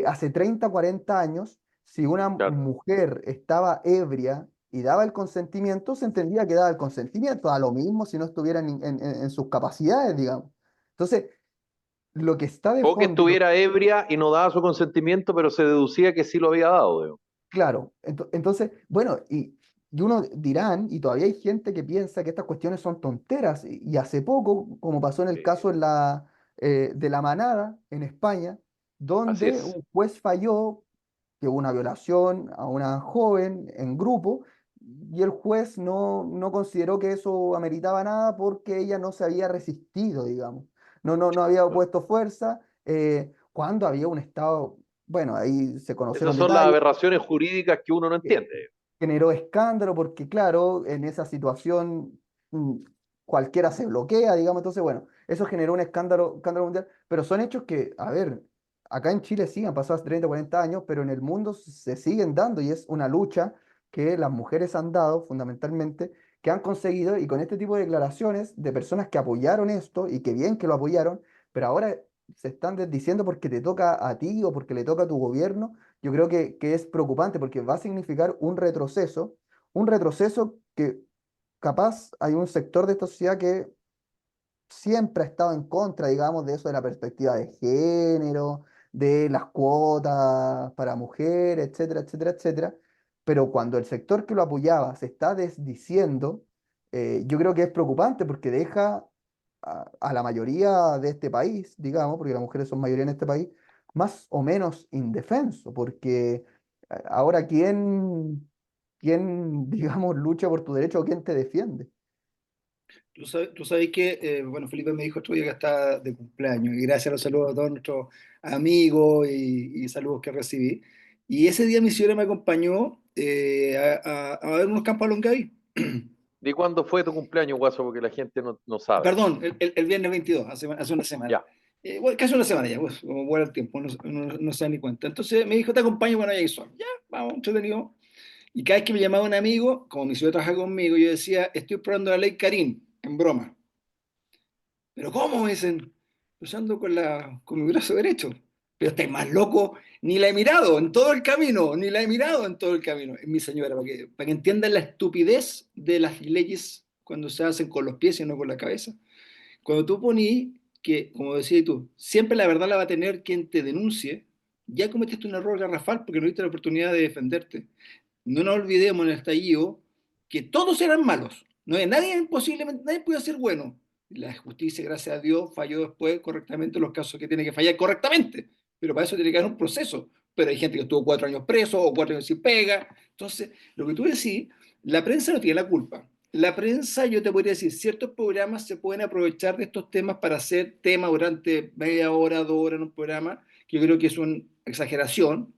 Hace 30 40 años, si una Claro. mujer estaba ebria y daba el consentimiento, se entendía que daba el consentimiento, a lo mismo si no estuviera en sus capacidades, digamos. Entonces, lo que está de O que fondo, estuviera ebria y no daba su consentimiento, pero se deducía que sí lo había dado, digo. claro, entonces, bueno, y uno dirán, y todavía hay gente que piensa que estas cuestiones son tonteras, y hace poco, como pasó en el caso Sí, de la Manada en España, así donde es. un juez falló que hubo una violación a una joven en grupo, y el juez no consideró que eso ameritaba nada porque ella no se había resistido, digamos, no había opuesto fuerza, cuando había un estado, bueno, ahí se Esas conocieron son las detalles, aberraciones jurídicas que uno no que entiende. generó escándalo porque, claro, en esa situación mm, cualquiera se bloquea, digamos, entonces, bueno, eso generó un escándalo mundial, pero son hechos que, a ver, acá en Chile sí han pasado 30 40 años, pero en el mundo se siguen dando y es una lucha que las mujeres han dado fundamentalmente, que han conseguido y con este tipo de declaraciones de personas que apoyaron esto y que bien que lo apoyaron, pero ahora se están desdiciendo porque te toca a ti o porque le toca a tu gobierno. Yo creo que es preocupante porque va a significar un retroceso que capaz hay un sector de esta sociedad que siempre ha estado en contra, digamos, de eso de la perspectiva de género, de las cuotas para mujeres, etcétera, etcétera, etcétera. Pero cuando el sector que lo apoyaba se está desdiciendo, yo creo que es preocupante porque deja a la mayoría de este país, digamos, porque las mujeres son mayoría en este país, más o menos indefenso, porque ahora quién, digamos, lucha por tu derecho o quién te defiende. Tú sabes que, bueno, Felipe me dijo otro día que está de cumpleaños y gracias a los saludos a todos nuestros amigos y saludos que recibí. Y ese día mi señora me acompañó a ver unos campos a Longaví. ¿De cuándo fue tu cumpleaños, Guaso? Porque la gente no sabe. Perdón, el viernes 22, hace una semana. Ya. Bueno, casi una semana ya, pues, como vuela el tiempo, no se da ni cuenta. Entonces me dijo, te acompaño, bueno, ya hay sol. Ya, vamos, entretenido. Y cada vez que me llamaba un amigo, como mi ciudad trabaja conmigo, yo decía, estoy probando la ley Karim, en broma. ¿Pero cómo? Me dicen, usando con mi brazo derecho. Pero estáis más loco, ni la he mirado en todo el camino, ni la he mirado en todo el camino. Mi señora, para que entiendan la estupidez de las leyes cuando se hacen con los pies y no con la cabeza. Cuando tú poní que, como decías tú, siempre la verdad la va a tener quien te denuncie, ya cometiste un error garrafal porque no diste la oportunidad de defenderte. No nos olvidemos en el estallido que todos eran malos. No hay nadie, posiblemente nadie puede ser bueno. La justicia, gracias a Dios, falló después correctamente los casos que tiene que fallar correctamente. Pero para eso tiene que haber un proceso. Pero hay gente que estuvo 4 años preso o 4 años sin pega. Entonces, lo que tú decís, la prensa no tiene la culpa. La prensa, yo te podría decir, ciertos programas se pueden aprovechar de estos temas para hacer temas durante media hora, 2 horas en un programa, que yo creo que es una exageración,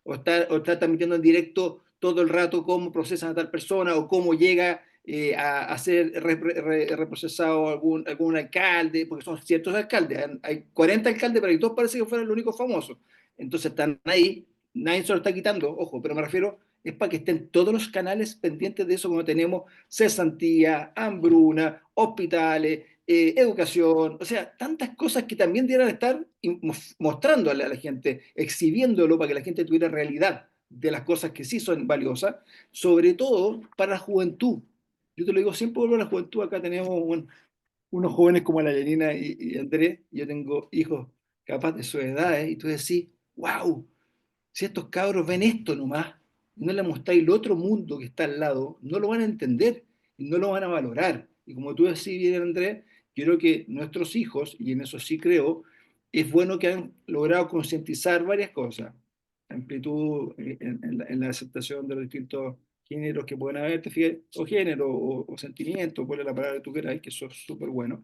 o está transmitiendo en directo todo el rato cómo procesan a tal persona o cómo llega a ser reprocesado algún alcalde, porque son ciertos alcaldes, hay 40 alcaldes, pero hay dos parece que fueron los únicos famosos. Entonces están ahí, nadie se lo está quitando, ojo, pero me refiero, es para que estén todos los canales pendientes de eso, como tenemos cesantía, hambruna, hospitales, educación, o sea, tantas cosas que también debieran estar mostrándole a la gente, exhibiéndolo para que la gente tuviera realidad de las cosas que sí son valiosas, sobre todo para la juventud. Yo te lo digo, siempre vuelvo a la juventud, acá tenemos unos jóvenes como la Yanina y Andrés, yo tengo hijos capaz de su edad, y tú decís, wow, si estos cabros ven esto nomás, y no les mostráis el otro mundo que está al lado, no lo van a entender y no lo van a valorar. Y como tú decís bien, Andrés, yo creo que nuestros hijos, y en eso sí creo, es bueno que han logrado concientizar varias cosas. Amplitud en la aceptación de los distintos géneros que pueden haber, te fijas, o género, o sentimiento, cuál es la palabra que tú queráis, que eso es súper bueno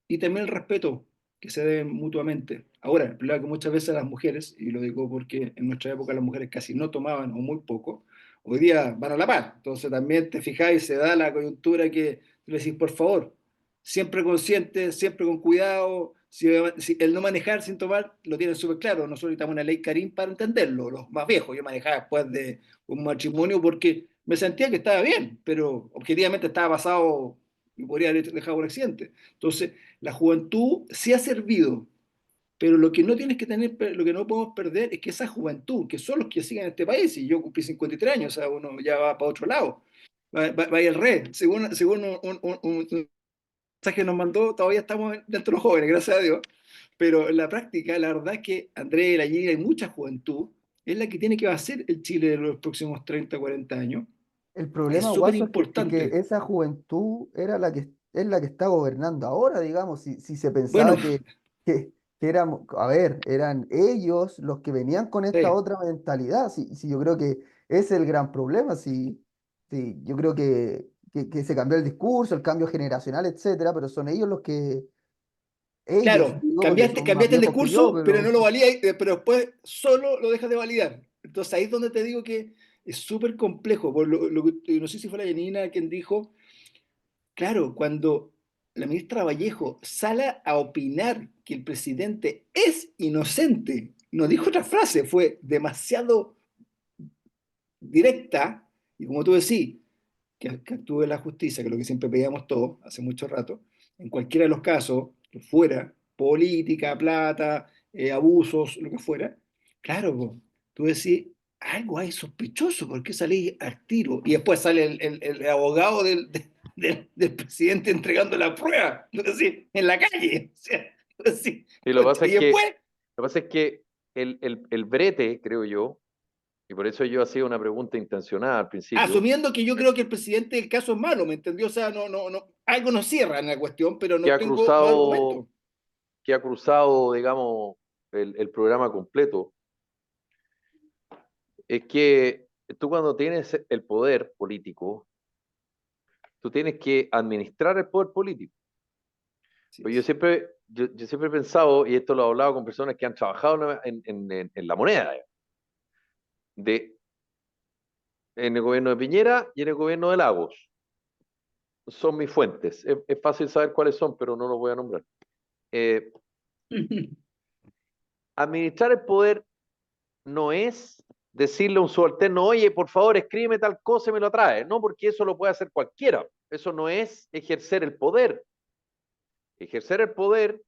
y también el respeto que se deben mutuamente. Ahora, el problema es que muchas veces las mujeres, y lo digo porque en nuestra época las mujeres casi no tomaban o muy poco, hoy día van a la par. Entonces también te fijáis, se da la coyuntura que tú le decís, por favor, siempre consciente, siempre con cuidado, si el no manejar sin tomar lo tienen súper claro. Nosotros necesitamos una ley Karim para entenderlo, los más viejos. Yo manejaba después de un matrimonio porque me sentía que estaba bien, pero objetivamente estaba pasado y podría haber dejado un accidente. Entonces, la juventud sí ha servido, pero lo que no tienes que tener, lo que no podemos perder es que esa juventud, que son los que siguen en este país, y yo cumplí 53 años, o sea, uno ya va para otro lado, va al revés. Según un mensaje que nos mandó, todavía estamos dentro de los jóvenes, gracias a Dios, pero en la práctica, la verdad es que Andrés, la Gina y mucha juventud es la que tiene que hacer el Chile de los próximos 30 40 años. El Es problema, súper Guaso, es que importante. esa juventud era es la que está gobernando ahora, digamos, si se Bueno, pensaba que éramos, a ver, eran ellos los que venían con esta sí, otra mentalidad, si yo creo que ese es el gran problema, si yo creo que se cambió el discurso, el cambio generacional, etcétera, pero son ellos ellos, claro, digo, porque son más cambiaste el viejos que yo, discurso, pero pero no lo valía, pero después solo lo dejas de validar. Entonces ahí es donde te digo que es súper complejo. No sé si fue la Janina quien dijo, claro, cuando la ministra Vallejo sale a opinar que el presidente es inocente, no dijo otra frase, fue demasiado directa, y como tú decís, que actúe la justicia, que es lo que siempre pedíamos todos hace mucho rato, en cualquiera de los casos, que fuera política, plata, abusos, lo que fuera, claro, po, tú decís, algo hay sospechoso, ¿por qué salí al tiro? Y después sale el abogado del presidente entregando la prueba, ¿no? Así, en la calle. O sea, así, Y lo que pasa y es que, después, lo que pasa es que el brete, creo yo, y por eso yo hacía una pregunta intencionada al principio, asumiendo que yo creo que el presidente del caso es malo, ¿me entendió? O sea, algo no cierra en la cuestión, pero que no ha tengo más cruzado, argumentos. que ha cruzado, digamos, el programa completo, es que tú cuando tienes el poder político, tú tienes que administrar el poder político. Así Pues es. yo siempre he pensado, y esto lo he hablado con personas que han trabajado en la moneda, de, en el gobierno de Piñera y en el gobierno de Lagos. Son mis fuentes. Es fácil saber cuáles son, pero no los voy a nombrar. Eh, Administrar el poder no es decirle a un subalterno, oye, por favor, escríbeme tal cosa y me lo trae. No, porque eso lo puede hacer cualquiera. Eso no es ejercer el poder. Ejercer el poder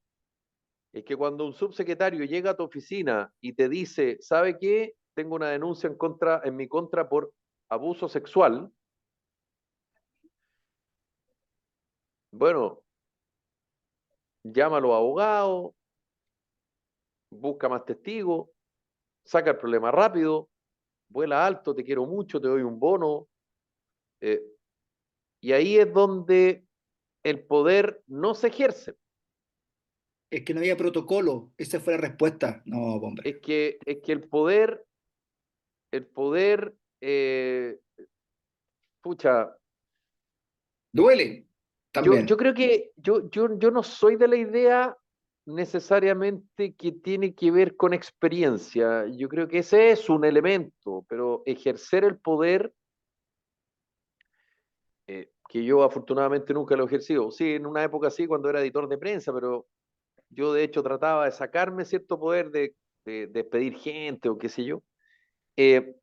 es que cuando un subsecretario llega a tu oficina y te dice, ¿sabe qué? Tengo una denuncia en mi contra por abuso sexual. Bueno, llama a los abogados, busca más testigos, saca el problema rápido, vuela alto, te quiero mucho, te doy un bono. eh, y ahí es donde el poder no se ejerce. Es que no había protocolo, esa fue la respuesta. No, hombre. Es que el poder, pucha, Duele yo también. creo que yo no soy de la idea necesariamente que tiene que ver con experiencia. Yo creo que ese es un elemento, pero ejercer el poder, que yo afortunadamente nunca lo he ejercido. Sí, en una época sí, cuando era editor de prensa, pero yo de hecho trataba de sacarme cierto poder de despedir gente o qué sé yo. Eh,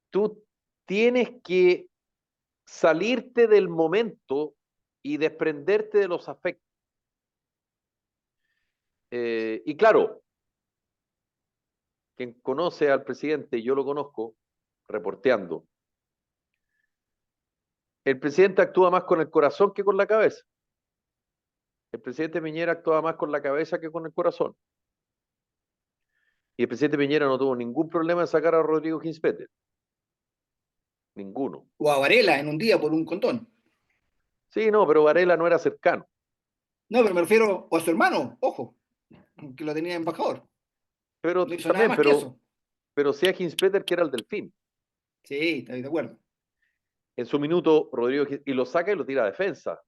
Tú tienes que salirte del momento y desprenderte de los afectos. Y claro, quien conoce al presidente, yo lo conozco, reporteando, el presidente actúa más con el corazón que con la cabeza. El presidente Piñera actúa más con la cabeza que con el corazón. Y el presidente Piñera no tuvo ningún problema en sacar a Rodrigo Ginspeter. Ninguno. O a Varela en un día por un contón. Sí, no, pero Varela no era cercano. No, pero me refiero o a su hermano, ojo, que lo tenía embajador. Pero No hizo nada también, más que eso. pero sí a Ginspeter, que era el delfín. Sí, estoy de acuerdo. En su minuto, y lo saca y lo tira a defensa.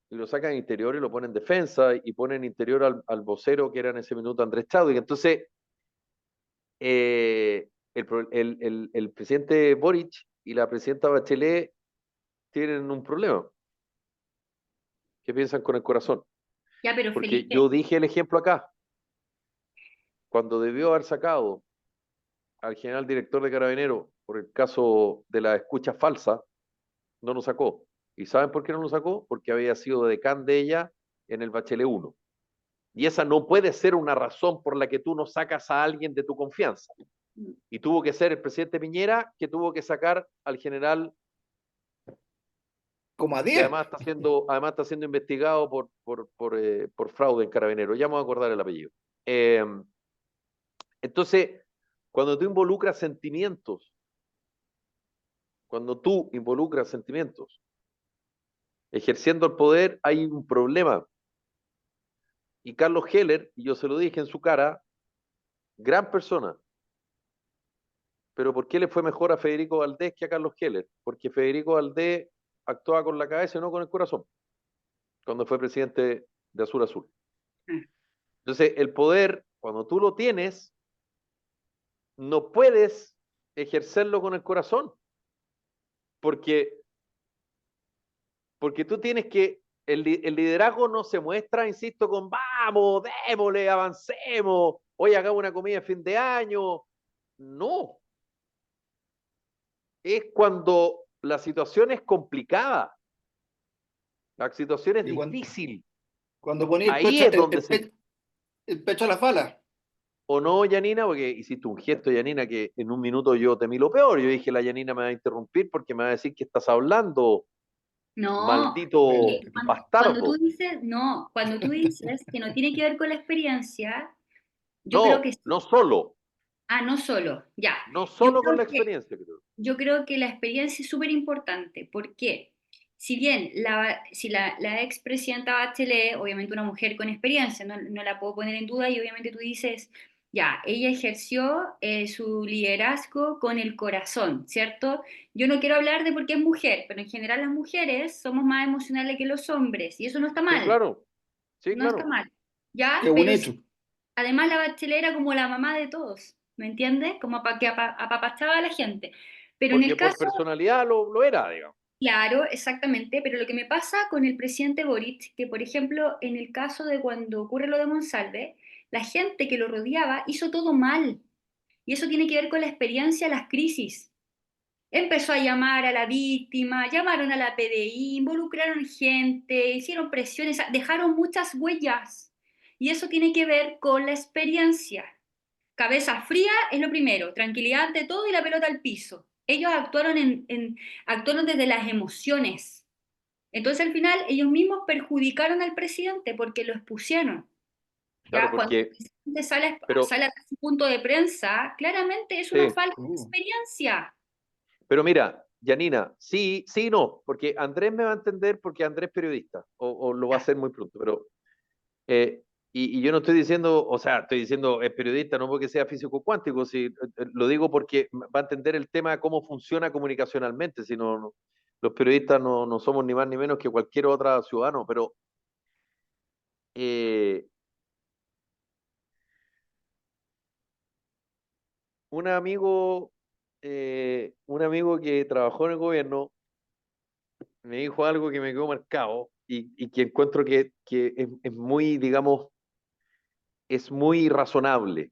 Y lo sacan en interior y lo ponen en defensa y ponen interior al vocero que era en ese minuto Andrés Chadwick. Entonces, el presidente Boric y la presidenta Bachelet tienen un problema, que piensan con el corazón. Ya, pero Porque Felipe, yo dije el ejemplo acá, cuando debió haber sacado al general director de Carabineros por el caso de la escucha falsa, no lo sacó. ¿Y saben por qué no lo sacó? Porque había sido decán de ella en el Bachelet 1. Y esa no puede ser una razón por la que tú no sacas a alguien de tu confianza. Y tuvo que ser el presidente Piñera que tuvo que sacar al general como a que 10. además está siendo investigado por fraude en Carabineros. Ya me voy a acordar el apellido. Eh, entonces, cuando tú involucras sentimientos, cuando tú involucras sentimientos, ejerciendo el poder, hay un problema. Y Carlos Heller, y yo se lo dije en su cara, gran persona. Pero ¿por qué le fue mejor a Federico Valdés que a Carlos Heller? Porque Federico Valdés actuaba con la cabeza y no con el corazón, cuando fue presidente de Azul Azul. Entonces, el poder, cuando tú lo tienes, no puedes ejercerlo con el corazón, porque, porque tú tienes que, el liderazgo no se muestra, insisto, con vamos, démosle, avancemos, hoy hagamos una comida de fin de año. No, es cuando la situación es complicada, la situación es Y difícil. cuando ponía Ahí es donde se... el pecho a la fala. ¿O no, Yanina? Porque hiciste un gesto, Yanina, que en un minuto yo temí lo peor. Yo dije, la Yanina me va a interrumpir porque me va a decir que estás hablando, no, maldito cuando tú bastardo. dices, no, cuando tú dices que no tiene que ver con la experiencia, yo creo No, que sí. no solo, Ah, no solo, ya. no Yo solo con creo la que experiencia, creo. Yo creo que la experiencia es súper importante. ¿Por qué? Si bien si la expresidenta Bachelet, obviamente una mujer con experiencia, no la puedo poner en duda y obviamente tú dices, ya, ella ejerció su liderazgo con el corazón, ¿cierto? Yo no quiero hablar de por qué es mujer, pero en general las mujeres somos más emocionales que los hombres y eso no está Sí, mal, claro, sí, no está claro. mal, ¿ya? Es un Pero hecho. sí, además la Bachelet era como la mamá de todos, ¿me entiendes? Como para que apapachaba a la gente. Pero en Porque el por caso, personalidad lo era, digamos. claro, exactamente, pero lo que me pasa con el presidente Boric, que por ejemplo, en el caso de cuando ocurre lo de Monsalve, la gente que lo rodeaba hizo todo mal. Y eso tiene que ver con la experiencia, las crisis. Empezó a llamar a la víctima, llamaron a la PDI, involucraron gente, hicieron presiones, dejaron muchas huellas. Y eso tiene que ver con la experiencia. Cabeza fría es lo primero, tranquilidad ante todo y la pelota al piso. Ellos actuaron desde las emociones. Entonces al final ellos mismos perjudicaron al presidente porque lo expusieron. Claro, Ya cuando el porque, presidente pero, sale a su punto de prensa, claramente es una sí, falta de experiencia. pero mira, Yanina, sí, sí, no, porque Andrés me va a entender porque Andrés es periodista, o lo va a Ya. hacer muy pronto, pero y yo no estoy diciendo, o sea, estoy diciendo es periodista no porque sea físico cuántico, si, lo digo porque va a entender el tema de cómo funciona comunicacionalmente, si los periodistas no somos ni más ni menos que cualquier otro ciudadano, pero eh, un amigo, un amigo que trabajó en el gobierno me dijo algo que me quedó marcado y que encuentro que es muy, digamos, es muy razonable.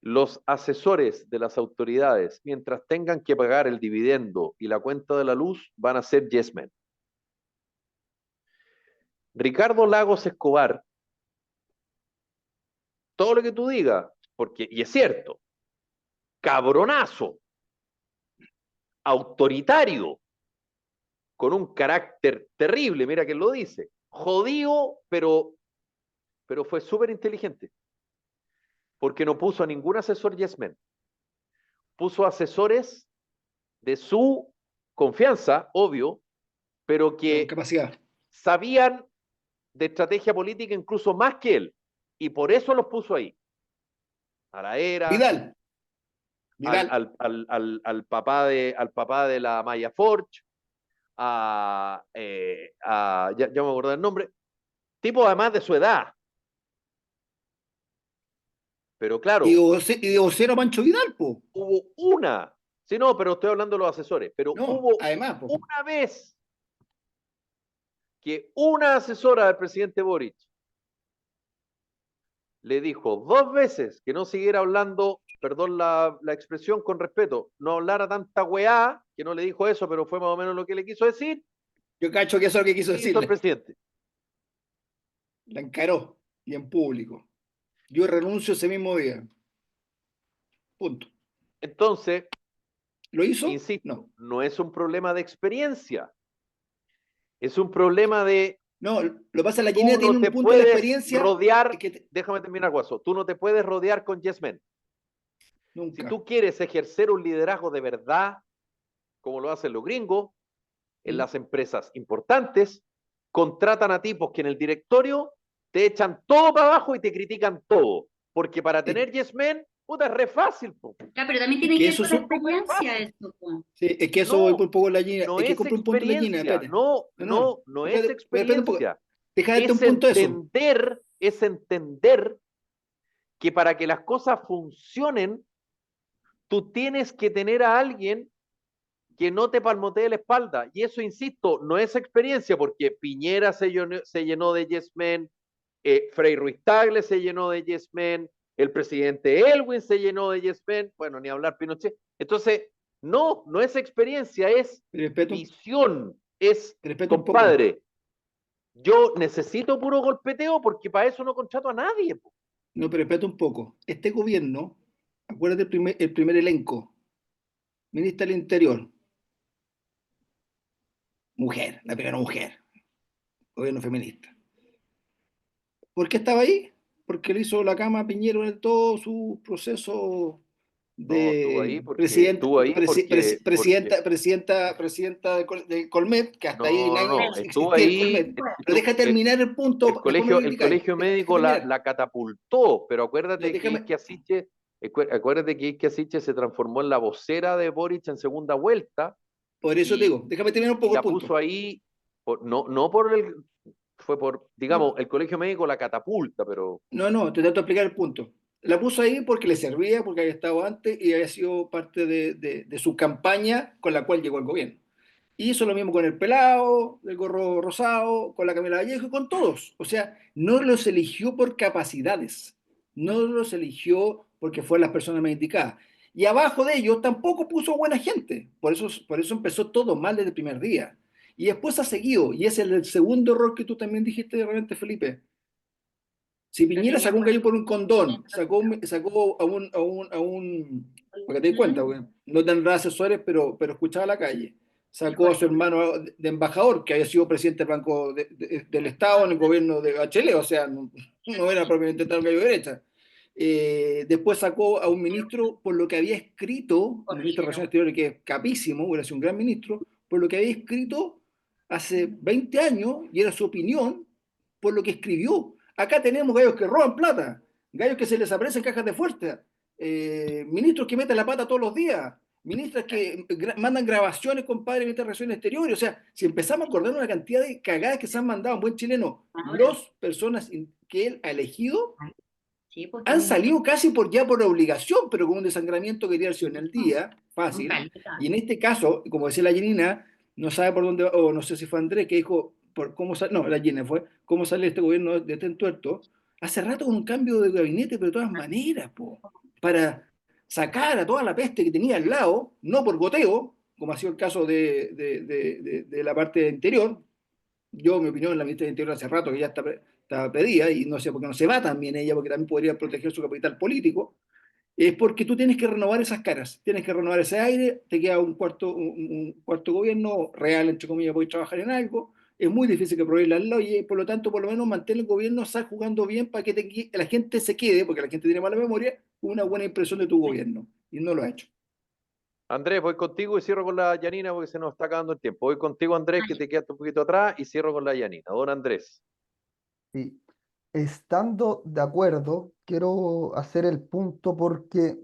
Los asesores de las autoridades, mientras tengan que pagar el dividendo y la cuenta de la luz, van a ser yes men. Ricardo Lagos Escobar, todo lo que tú digas, porque, y es cierto, cabronazo, autoritario, con un carácter terrible, mira que lo dice, jodido, pero fue súper inteligente, porque no puso a ningún asesor yes men, puso asesores de su confianza, obvio, pero Con que capacidad. sabían de estrategia política incluso más que él. Y por eso los puso ahí. A la era, Vidal. Vidal. al papá de la Maya Forge, ya me acordé el nombre, tipo además de su edad. Pero claro, Y de vocero Pancho Vidal, po. hubo una, sí, no, pero estoy hablando de los asesores, pero No, hubo además, po. una vez que una asesora del presidente Boric le dijo 2 veces que no siguiera hablando, perdón la expresión con respeto, no hablara tanta weá, que no le dijo eso, pero fue más o menos lo que le quiso decir, Yo cacho que eso es lo que quiso y hizo el decirle. presidente. La encaró y en público. Yo renuncio ese mismo día. Punto. Entonces, ¿Lo hizo? insisto, No. no es un problema de experiencia, es un problema de No, lo que pasa es que la tú Guinea tiene no un te punto de la puedes experiencia rodear, que déjame terminar, Guaso, tú no te puedes rodear con yes men. Si nunca. tú quieres ejercer un liderazgo de verdad, como lo hacen los gringos, en las empresas importantes, contratan a tipos que en el directorio te echan todo para abajo y te critican todo. Porque para Es, tener yes men, puta, es re fácil. Po. Ya, pero también es tiene que que ver eso con es la un, experiencia Fácil. esto, po. sí, es que eso voy por No, un poco en la Guinea. no Es que es compro un punto en la Guinea, experiencia, espérate. no es Espérate un poco. experiencia. Deja de darte un punto de eso. Es entender que para que las cosas funcionen, tú tienes que tener a alguien que no te palmotee la espalda. Y eso, insisto, no es experiencia, porque Piñera se llenó de yes men, Frei Ruiz Tagle se llenó de yes men, el presidente Elwin se llenó de yes men, bueno, ni hablar Pinochet. Entonces, no es experiencia, es visión, es, Respeto un poco. compadre, yo necesito puro golpeteo porque para eso no contrato a nadie. Po. No, pero espérate un poco. Este gobierno, acuérdate el primer elenco. Ministra del Interior, mujer, la primera mujer, gobierno feminista. ¿Por qué estaba ahí? Porque le hizo la cama a Piñero en todo su proceso No, estuvo de ahí porque presidenta de Colmet, que hasta ahí no, nadie estuvo existía el ahí, Colmet. Pero deja terminar el punto, después me lo el criticáis. colegio Deja médico terminar. la catapultó, pero No, acuérdate que déjame, Acuérdate que Ike Asiche se transformó en la vocera de Boric en segunda vuelta por eso te digo, déjame terminar un y poco el la puso punto. ahí, no por fue por, No, digamos, el colegio médico la catapulta, pero no, te trato de explicar el punto. La puso ahí porque le servía, porque había estado antes y había sido parte de su campaña con la cual llegó al gobierno. Y hizo lo mismo con el pelado, el gorro rosado, con la Camila Vallejo y con todos. O sea, no los eligió por capacidades, no los eligió porque fueron las personas más indicadas. Y abajo de ellos tampoco puso buena gente. Por eso empezó todo mal desde el primer día. Y después ha seguido, y ese es el segundo error que tú también dijiste de repente, Felipe. Si Piñera sacó un gallo por un condón, sacó para que te des cuenta, porque no tendrá asesores, pero escuchaba la calle. Sacó a su hermano de embajador, que había sido presidente del Banco del Estado en el gobierno de Bachelet, o sea, no era propiamente tal gallo de derecha. Después sacó a un ministro por lo que había escrito, un ministro de Relaciones Exteriores que es capísimo, hubiera sido un gran ministro, por lo que había escrito hace 20 años, y era su opinión, por lo que escribió. Acá tenemos gallos que roban plata, gallos que se les aparecen cajas de fuerza, ministros que meten la pata todos los días, ministras que mandan grabaciones, compadre, de relaciones exteriores. O sea, si empezamos a acordar una cantidad de cagadas que se han mandado en buen chileno, las personas que él ha elegido Sí, pues han tiene salido casi ya por obligación, pero con un desangramiento que haría en el día, fácil. Y en este caso, como decía la Janina, no sabe por dónde, o no sé si fue Andrés que dijo, no, la Janina fue, cómo sale este gobierno de este entuerto. Hace rato con un cambio de gabinete, pero de todas maneras, para sacar a toda la peste que tenía al lado, no por goteo, como ha sido el caso de la parte interior. Yo, mi opinión, la ministra del Interior hace rato que ya está pedida, y no sé por qué no se va también ella, porque también podría proteger su capital político. Es porque tú tienes que renovar esas caras, tienes que renovar ese aire, te queda un cuarto gobierno real, entre comillas, puedes trabajar en algo, es muy difícil que prohíben las leyes, por lo tanto, por lo menos mantén el gobierno, está jugando bien para que la gente se quede, porque la gente tiene mala memoria, con una buena impresión de tu gobierno, y no lo ha hecho. Andrés, voy contigo y cierro con la Yanina porque se nos está acabando el tiempo. Voy contigo, Andrés, que te quedaste un poquito atrás y cierro con la Yanina. Don Andrés. Sí. Estando de acuerdo, quiero hacer el punto porque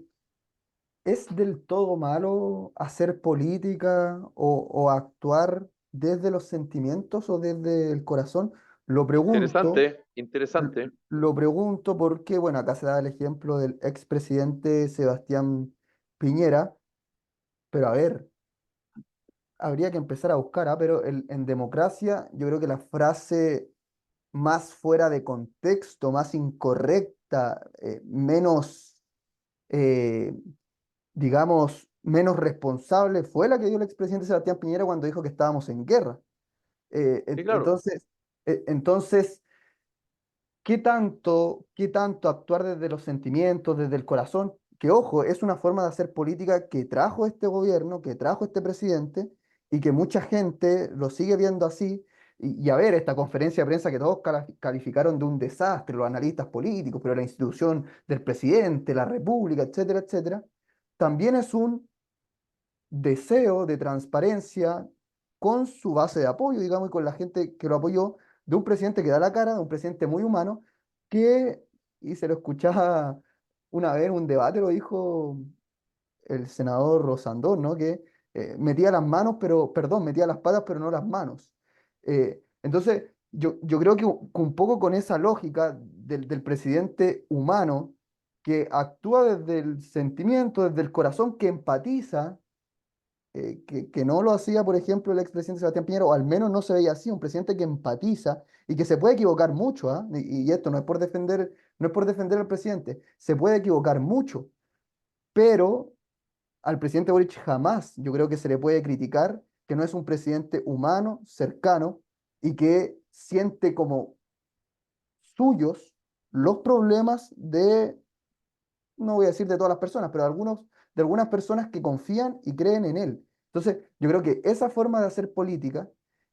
¿es del todo malo hacer política o actuar desde los sentimientos o desde el corazón? Lo pregunto, Interesante, interesante. lo pregunto porque, bueno, acá se da el ejemplo del expresidente Sebastián Piñera, pero a ver, habría que empezar a buscar, pero en democracia yo creo que la frase más fuera de contexto, más incorrecta, menos, eh, digamos, menos responsable fue la que dio el expresidente Sebastián Piñera cuando dijo que estábamos en guerra. Sí, claro. Entonces, qué tanto actuar desde los sentimientos, desde el corazón? Que ojo, es una forma de hacer política que trajo este gobierno, que trajo este presidente y que mucha gente lo sigue viendo así. Y a ver, esta conferencia de prensa que todos calificaron de un desastre, los analistas políticos, pero la institución del presidente, la república, etcétera, etcétera, también es un deseo de transparencia con su base de apoyo, digamos, y con la gente que lo apoyó, de un presidente que da la cara, de un presidente muy humano, que, y se lo escuchaba una vez en un debate, lo dijo el senador Rosandón, ¿no? Que metía las manos, pero, perdón, metía las patas, pero no las manos. Entonces, yo creo que un poco con esa lógica del presidente humano, que actúa desde el sentimiento, desde el corazón, que empatiza, que no lo hacía, por ejemplo, el expresidente Sebastián Piñera, o al menos no se veía así, un presidente que empatiza y que se puede equivocar mucho, ¿ah? Y esto no es por defender al presidente, se puede equivocar mucho, pero al presidente Boric jamás yo creo que se le puede criticar que no es un presidente humano, cercano, y que siente como suyos los problemas de, no voy a decir de todas las personas, pero de algunas personas que confían y creen en él. Entonces, yo creo que esa forma de hacer política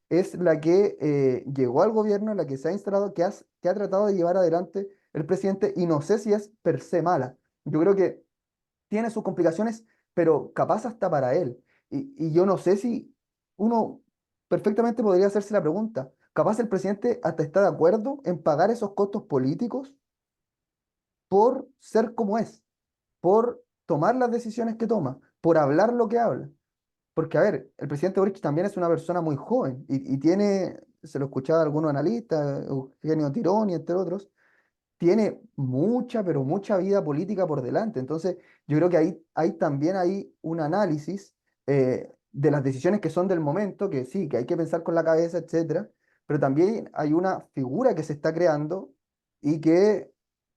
es la que llegó al gobierno, la que se ha instalado, que ha tratado de llevar adelante el presidente, y no sé si es per se mala. Yo creo que tiene sus complicaciones, pero capaz hasta para él. Y yo no sé si uno perfectamente podría hacerse la pregunta, capaz el presidente hasta está de acuerdo en pagar esos costos políticos por ser como es, por tomar las decisiones que toma, por hablar lo que habla. Porque, a ver, el presidente Boric también es una persona muy joven y tiene, se lo escuchaba a algunos analistas, Eugenio Tironi, entre otros, tiene mucha, pero mucha vida política por delante. Entonces, yo creo que ahí también hay un análisis de las decisiones que son del momento, que sí, que hay que pensar con la cabeza, etcétera, pero también hay una figura que se está creando y que,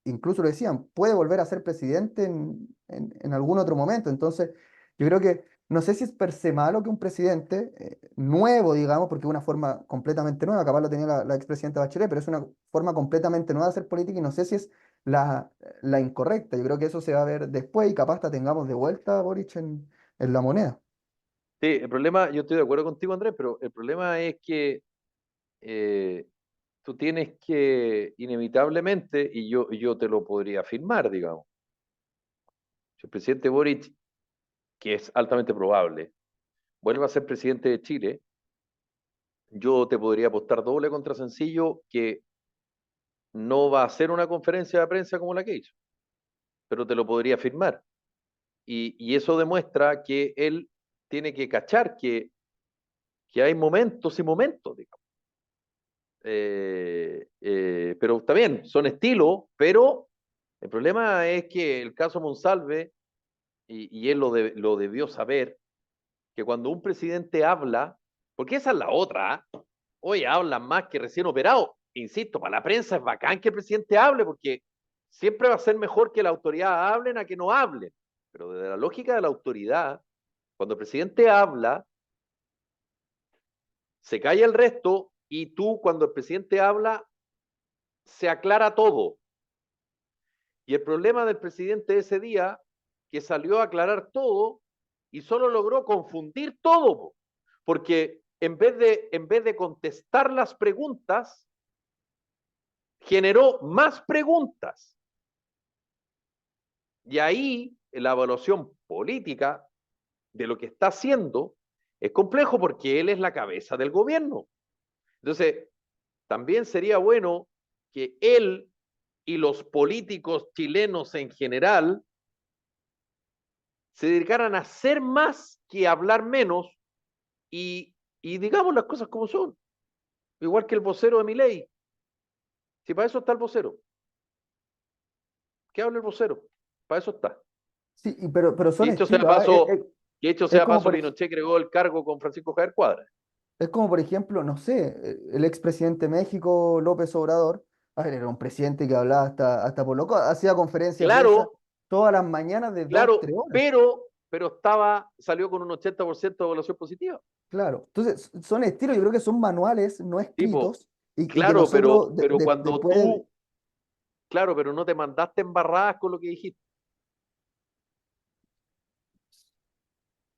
incluso lo decían, puede volver a ser presidente en algún otro momento. Entonces, yo creo que no sé si es per se malo que un presidente nuevo, digamos, porque es una forma completamente nueva, capaz lo tenía la expresidenta Bachelet, pero es una forma completamente nueva de hacer política y no sé si es la incorrecta. Yo creo que eso se va a ver después y capaz hasta tengamos de vuelta a Boric en la moneda. Sí, el problema, yo estoy de acuerdo contigo, Andrés, pero el problema es que eh, tú tienes que, inevitablemente, y yo te lo podría afirmar, digamos, si el presidente Boric, que es altamente probable, vuelve a ser presidente de Chile, yo te podría apostar doble contra sencillo que no va a hacer una conferencia de prensa como la que hizo, pero te lo podría afirmar. Y eso demuestra que él tiene que cachar que hay momentos y momentos, digamos. Pero está bien, son estilos, pero el problema es que el caso Monsalve, y él lo debió saber, que cuando un presidente habla, porque esa es la otra, ¿eh? Hoy hablan más que recién operado. Insisto, para la prensa es bacán que el presidente hable, porque siempre va a ser mejor que la autoridad hablen a que no hablen. Pero desde la lógica de la autoridad, cuando el presidente habla, se calla el resto y tú, cuando el presidente habla, se aclara todo. Y el problema del presidente ese día, que salió a aclarar todo y solo logró confundir todo, porque en vez de contestar las preguntas, generó más preguntas. Y ahí la evaluación política de lo que está haciendo es complejo porque él es la cabeza del gobierno. Entonces, también sería bueno que él y los políticos chilenos en general se dedicaran a hacer más que hablar menos y digamos las cosas como son. Igual que el vocero de Milei. Si para eso está el vocero, ¿qué habla el vocero? Para eso está. Sí, pero Y son dicho sea estilos, ¿ah? paso, Que hecho Es sea como paso, por, ej- Pinochet creó el cargo con Francisco Javier Cuadra. es como por ejemplo, no sé, el expresidente de México, López Obrador, a ver, era un presidente que hablaba hasta por loco, hacía conferencia de prensa Claro, todas las mañanas de dos, claro, tres horas. pero salió con un 80% de evaluación positiva. Claro. Entonces, son estilos, yo creo que son manuales no Tipo, escritos y que claro, nosotros pero cuando después, tú, claro, pero no te mandaste embarradas con lo que dijiste,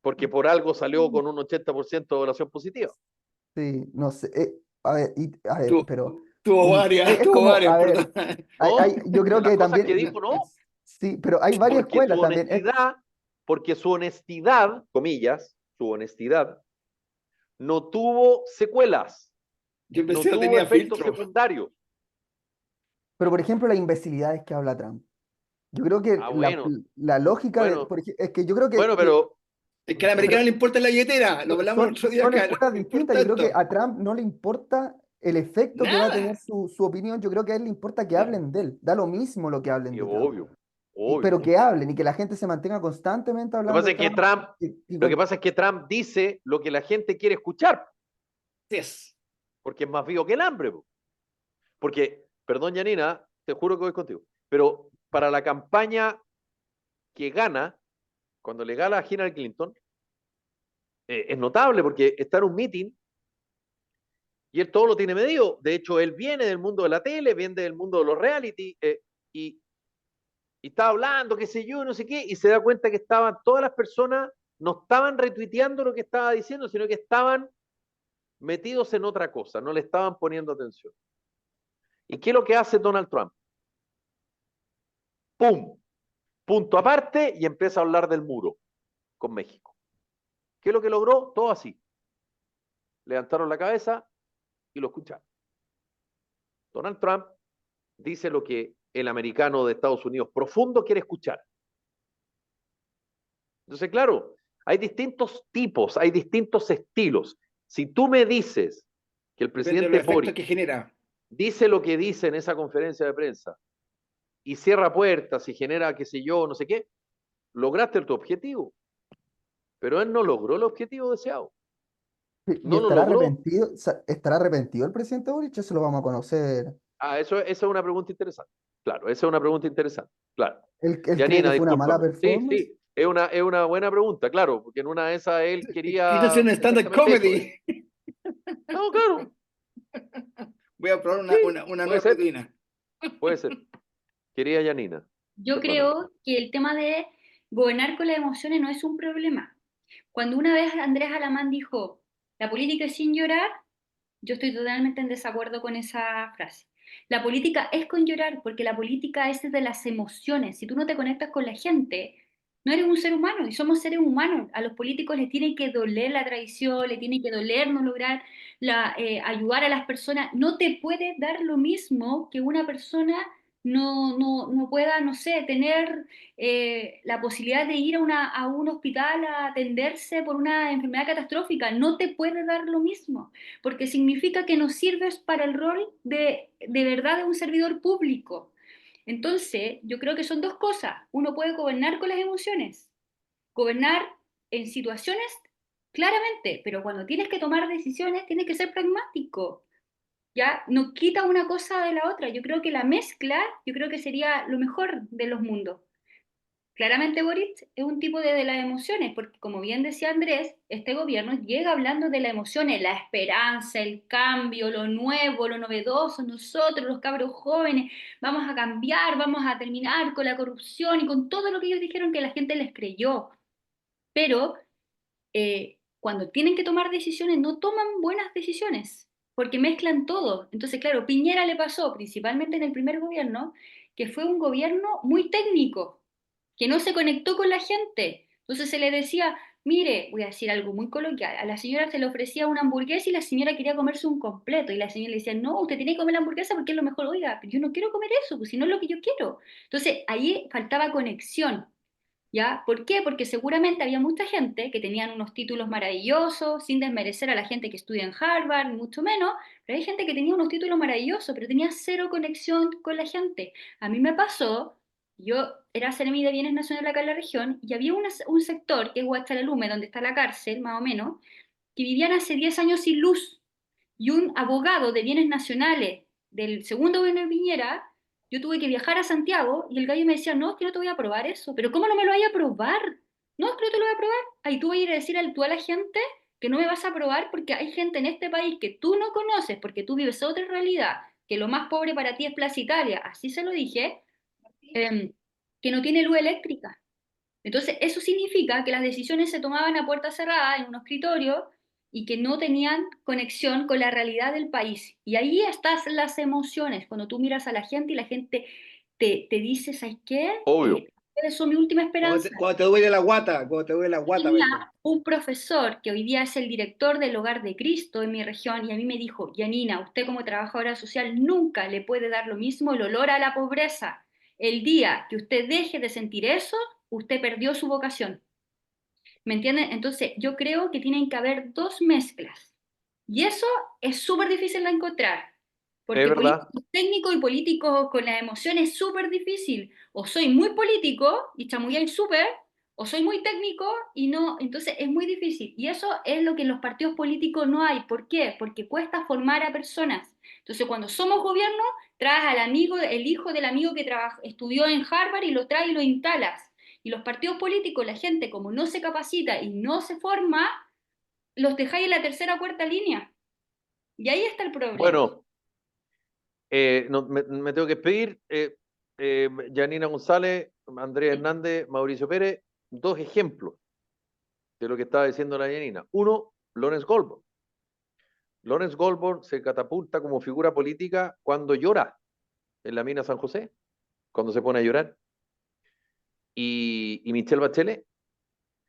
porque por algo salió con un 80% de evaluación positiva. sí, no sé, a ver, Tuvo, pero es tuvo como, varias, a ver, perdón. No, yo creo de las que cosas que también, dijo, no, sí, pero hay varias porque su escuelas también. honestidad, porque su honestidad, comillas, su honestidad, no tuvo secuelas, Yo no pensé que no tuvo tenía efectos filtro. secundarios. Pero por ejemplo, las imbecilidades que habla Trump. Yo creo que Ah, bueno, la lógica bueno, es que yo creo bueno, pero Es que al pero americano le importa la billetera, lo hablamos el otro día son acá, no escuelas le distintas. importa Yo creo que esto. a Trump no le importa el efecto que va a tener Nada. su opinión. Yo creo que a él le importa que hablen de él. Da lo mismo lo que hablen y de Trump. obvio, obvio. Pero que hablen y que la gente se mantenga constantemente Lo que hablando pasa de es que Trump. Trump, Y lo que pasa es que Trump dice lo que la gente quiere escuchar, Sí es. porque es más vivo que el hambre. Porque, perdón, Janina, te juro que voy contigo, pero para la campaña que gana, cuando le gana a Hillary Clinton, es notable porque está en un meeting y él todo lo tiene medido. De hecho, él viene del mundo de la tele, viene del mundo de los reality y, y está hablando, qué sé yo, no sé qué, y se da cuenta que estaban todas las personas, no estaban retuiteando lo que estaba diciendo, sino que estaban metidos en otra cosa, no le estaban poniendo atención. ¿Y qué es lo que hace Donald Trump? ¡Pum! Punto aparte y empieza a hablar del muro con México. ¿Qué es lo que logró? Todo así. Levantaron la cabeza y lo escucharon. Donald Trump dice lo que el americano de Estados Unidos profundo quiere escuchar. Entonces, claro, hay distintos tipos, hay distintos estilos. Si tú me dices que el Depende de presidente los efectos Boric que genera. dice lo que dice en esa conferencia de prensa y cierra puertas y genera, qué sé yo, no sé qué, lograste tu objetivo. Pero él no logró el objetivo deseado. y No lo logró. estará arrepentido el presidente Boric. Eso lo vamos a conocer. Esa es una pregunta interesante. Claro, esa es una pregunta interesante. Claro. Él cree que Janina, fue una mala discúlpame. Sí, performance. sí, es una buena pregunta, claro, porque en una de esas él Quise hacer quería un stand-up exactamente eso. comedy. No, claro, Voy a probar sí, una puede nueva ser, rutina. puede ser. Quería Janina, Yo perdóname. creo que el tema de gobernar con las emociones no es un problema. Cuando una vez Andrés Alamán dijo, la política es sin llorar, yo estoy totalmente en desacuerdo con esa frase. La política es con llorar porque la política es de las emociones. Si tú no te conectas con la gente, no eres un ser humano y somos seres humanos. A los políticos les tiene que doler la traición, les tiene que doler no lograr ayudar a las personas. No te puede dar lo mismo que una persona no pueda, no sé, tener la posibilidad de ir a un hospital a atenderse por una enfermedad catastrófica. No te puede dar lo mismo porque significa que no sirves para el rol de verdad de un servidor público. Entonces, yo creo que son dos cosas. Uno puede gobernar con las emociones, gobernar en situaciones claramente, pero cuando tienes que tomar decisiones tienes que ser pragmático. Ya no quita una cosa de la otra. Yo creo que la mezcla, yo creo que sería lo mejor de los mundos. Claramente Boric es un tipo de las emociones, porque como bien decía Andrés, este gobierno llega hablando de las emociones, la esperanza, el cambio, lo nuevo, lo novedoso, nosotros los cabros jóvenes, vamos a cambiar, vamos a terminar con la corrupción y con todo lo que ellos dijeron que la gente les creyó. Pero cuando tienen que tomar decisiones, no toman buenas decisiones, porque mezclan todo. Entonces, claro, Piñera le pasó, principalmente en el primer gobierno, que fue un gobierno muy técnico, que no se conectó con la gente. Entonces se le decía, mire, voy a decir algo muy coloquial, a la señora se le ofrecía una hamburguesa y la señora quería comerse un completo, y la señora le decía, no, usted tiene que comer la hamburguesa porque es lo mejor, oiga, pero yo no quiero comer eso, pues si no es lo que yo quiero. Entonces ahí faltaba conexión. ¿Ya? ¿Por qué? Porque seguramente había mucha gente que tenían unos títulos maravillosos, sin desmerecer a la gente que estudia en Harvard, ni mucho menos, pero hay gente que tenía unos títulos maravillosos, pero tenía cero conexión con la gente. A mí me pasó, Yo era seremi de Bienes Nacionales acá en la región y había un sector, que es Huachalalume, donde está la cárcel, más o menos, que vivían hace 10 años sin luz. Y un abogado de Bienes Nacionales del segundo gobierno de Piñera, yo tuve que viajar a Santiago y el gallo me decía, no, es que no te voy a aprobar eso. ¿Pero cómo no me lo voy a aprobar? No, es que no te lo voy a aprobar. Ahí tú vas a ir a decir a la gente que no me vas a aprobar porque hay gente en este país que tú no conoces, porque tú vives otra realidad, que lo más pobre para ti es Plaza Italia, así se lo dije, eh, que no tiene luz eléctrica. Entonces, eso significa que las decisiones se tomaban a puerta cerrada en un escritorio y que no tenían conexión con la realidad del país. Y ahí están las emociones, cuando tú miras a la gente y la gente te dice, ¿sabes qué? Obvio. Ustedes son mi última esperanza. Cuando te duele la guata, cuando te duele la guata, Tenía Beto. un profesor que hoy día es el director del Hogar de Cristo en mi región y a mí me dijo, Yanina, usted como trabajadora social nunca le puede dar lo mismo el olor a la pobreza. El día que usted deje de sentir eso, usted perdió su vocación. ¿Me entienden? Entonces yo creo que tienen que haber dos mezclas y eso es súper difícil de encontrar. Es Porque verdad. políticos técnicos y políticos con las emociones es súper difícil. O soy muy político y chamulláis súper, o soy muy técnico y no. Entonces es muy difícil. Y eso es lo que en los partidos políticos no hay. ¿Por qué? Porque cuesta formar a personas. Entonces cuando somos gobierno, traes al amigo, el hijo del amigo que estudió en Harvard y lo traes y lo instalas. Y los partidos políticos, la gente como no se capacita y no se forma, los dejáis en la tercera o cuarta línea. Y ahí está el problema. Bueno, me tengo que despedir. Yanina González, Andrea Hernández, Mauricio Pérez, dos ejemplos de lo que estaba diciendo la Yanina. Uno, Lawrence Goldberg. Lawrence Goldberg se catapulta como figura política cuando llora en la mina San José, cuando se pone a llorar. Y Michelle Bachelet.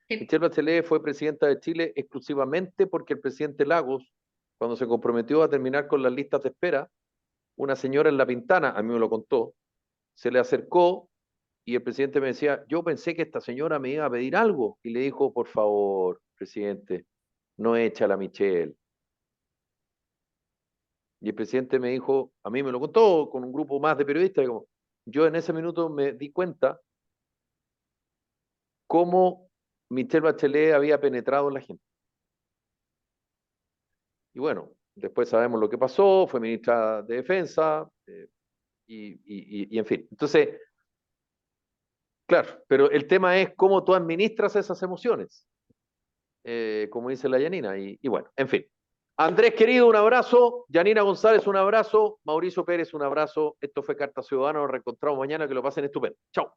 Sí. Michelle Bachelet fue presidenta de Chile exclusivamente porque el presidente Lagos, cuando se comprometió a terminar con las listas de espera, una señora en La Pintana, a mí me lo contó, se le acercó y el presidente me decía, yo pensé que esta señora me iba a pedir algo. Y le dijo, por favor, presidente, no echa a la Michelle. Y el presidente me dijo, a mí me lo contó con un grupo más de periodistas, como, yo en ese minuto me di cuenta cómo Michelle Bachelet había penetrado en la gente. Y bueno, después sabemos lo que pasó, fue ministra de Defensa, y en fin. Entonces, claro, pero el tema es cómo tú administras esas emociones, como dice la Yanina, y bueno, en fin. Andrés, querido, un abrazo. Yanina González, un abrazo. Mauricio Pérez, un abrazo. Esto fue Carta Ciudadana. Nos reencontramos mañana. Que lo pasen estupendo. Chao.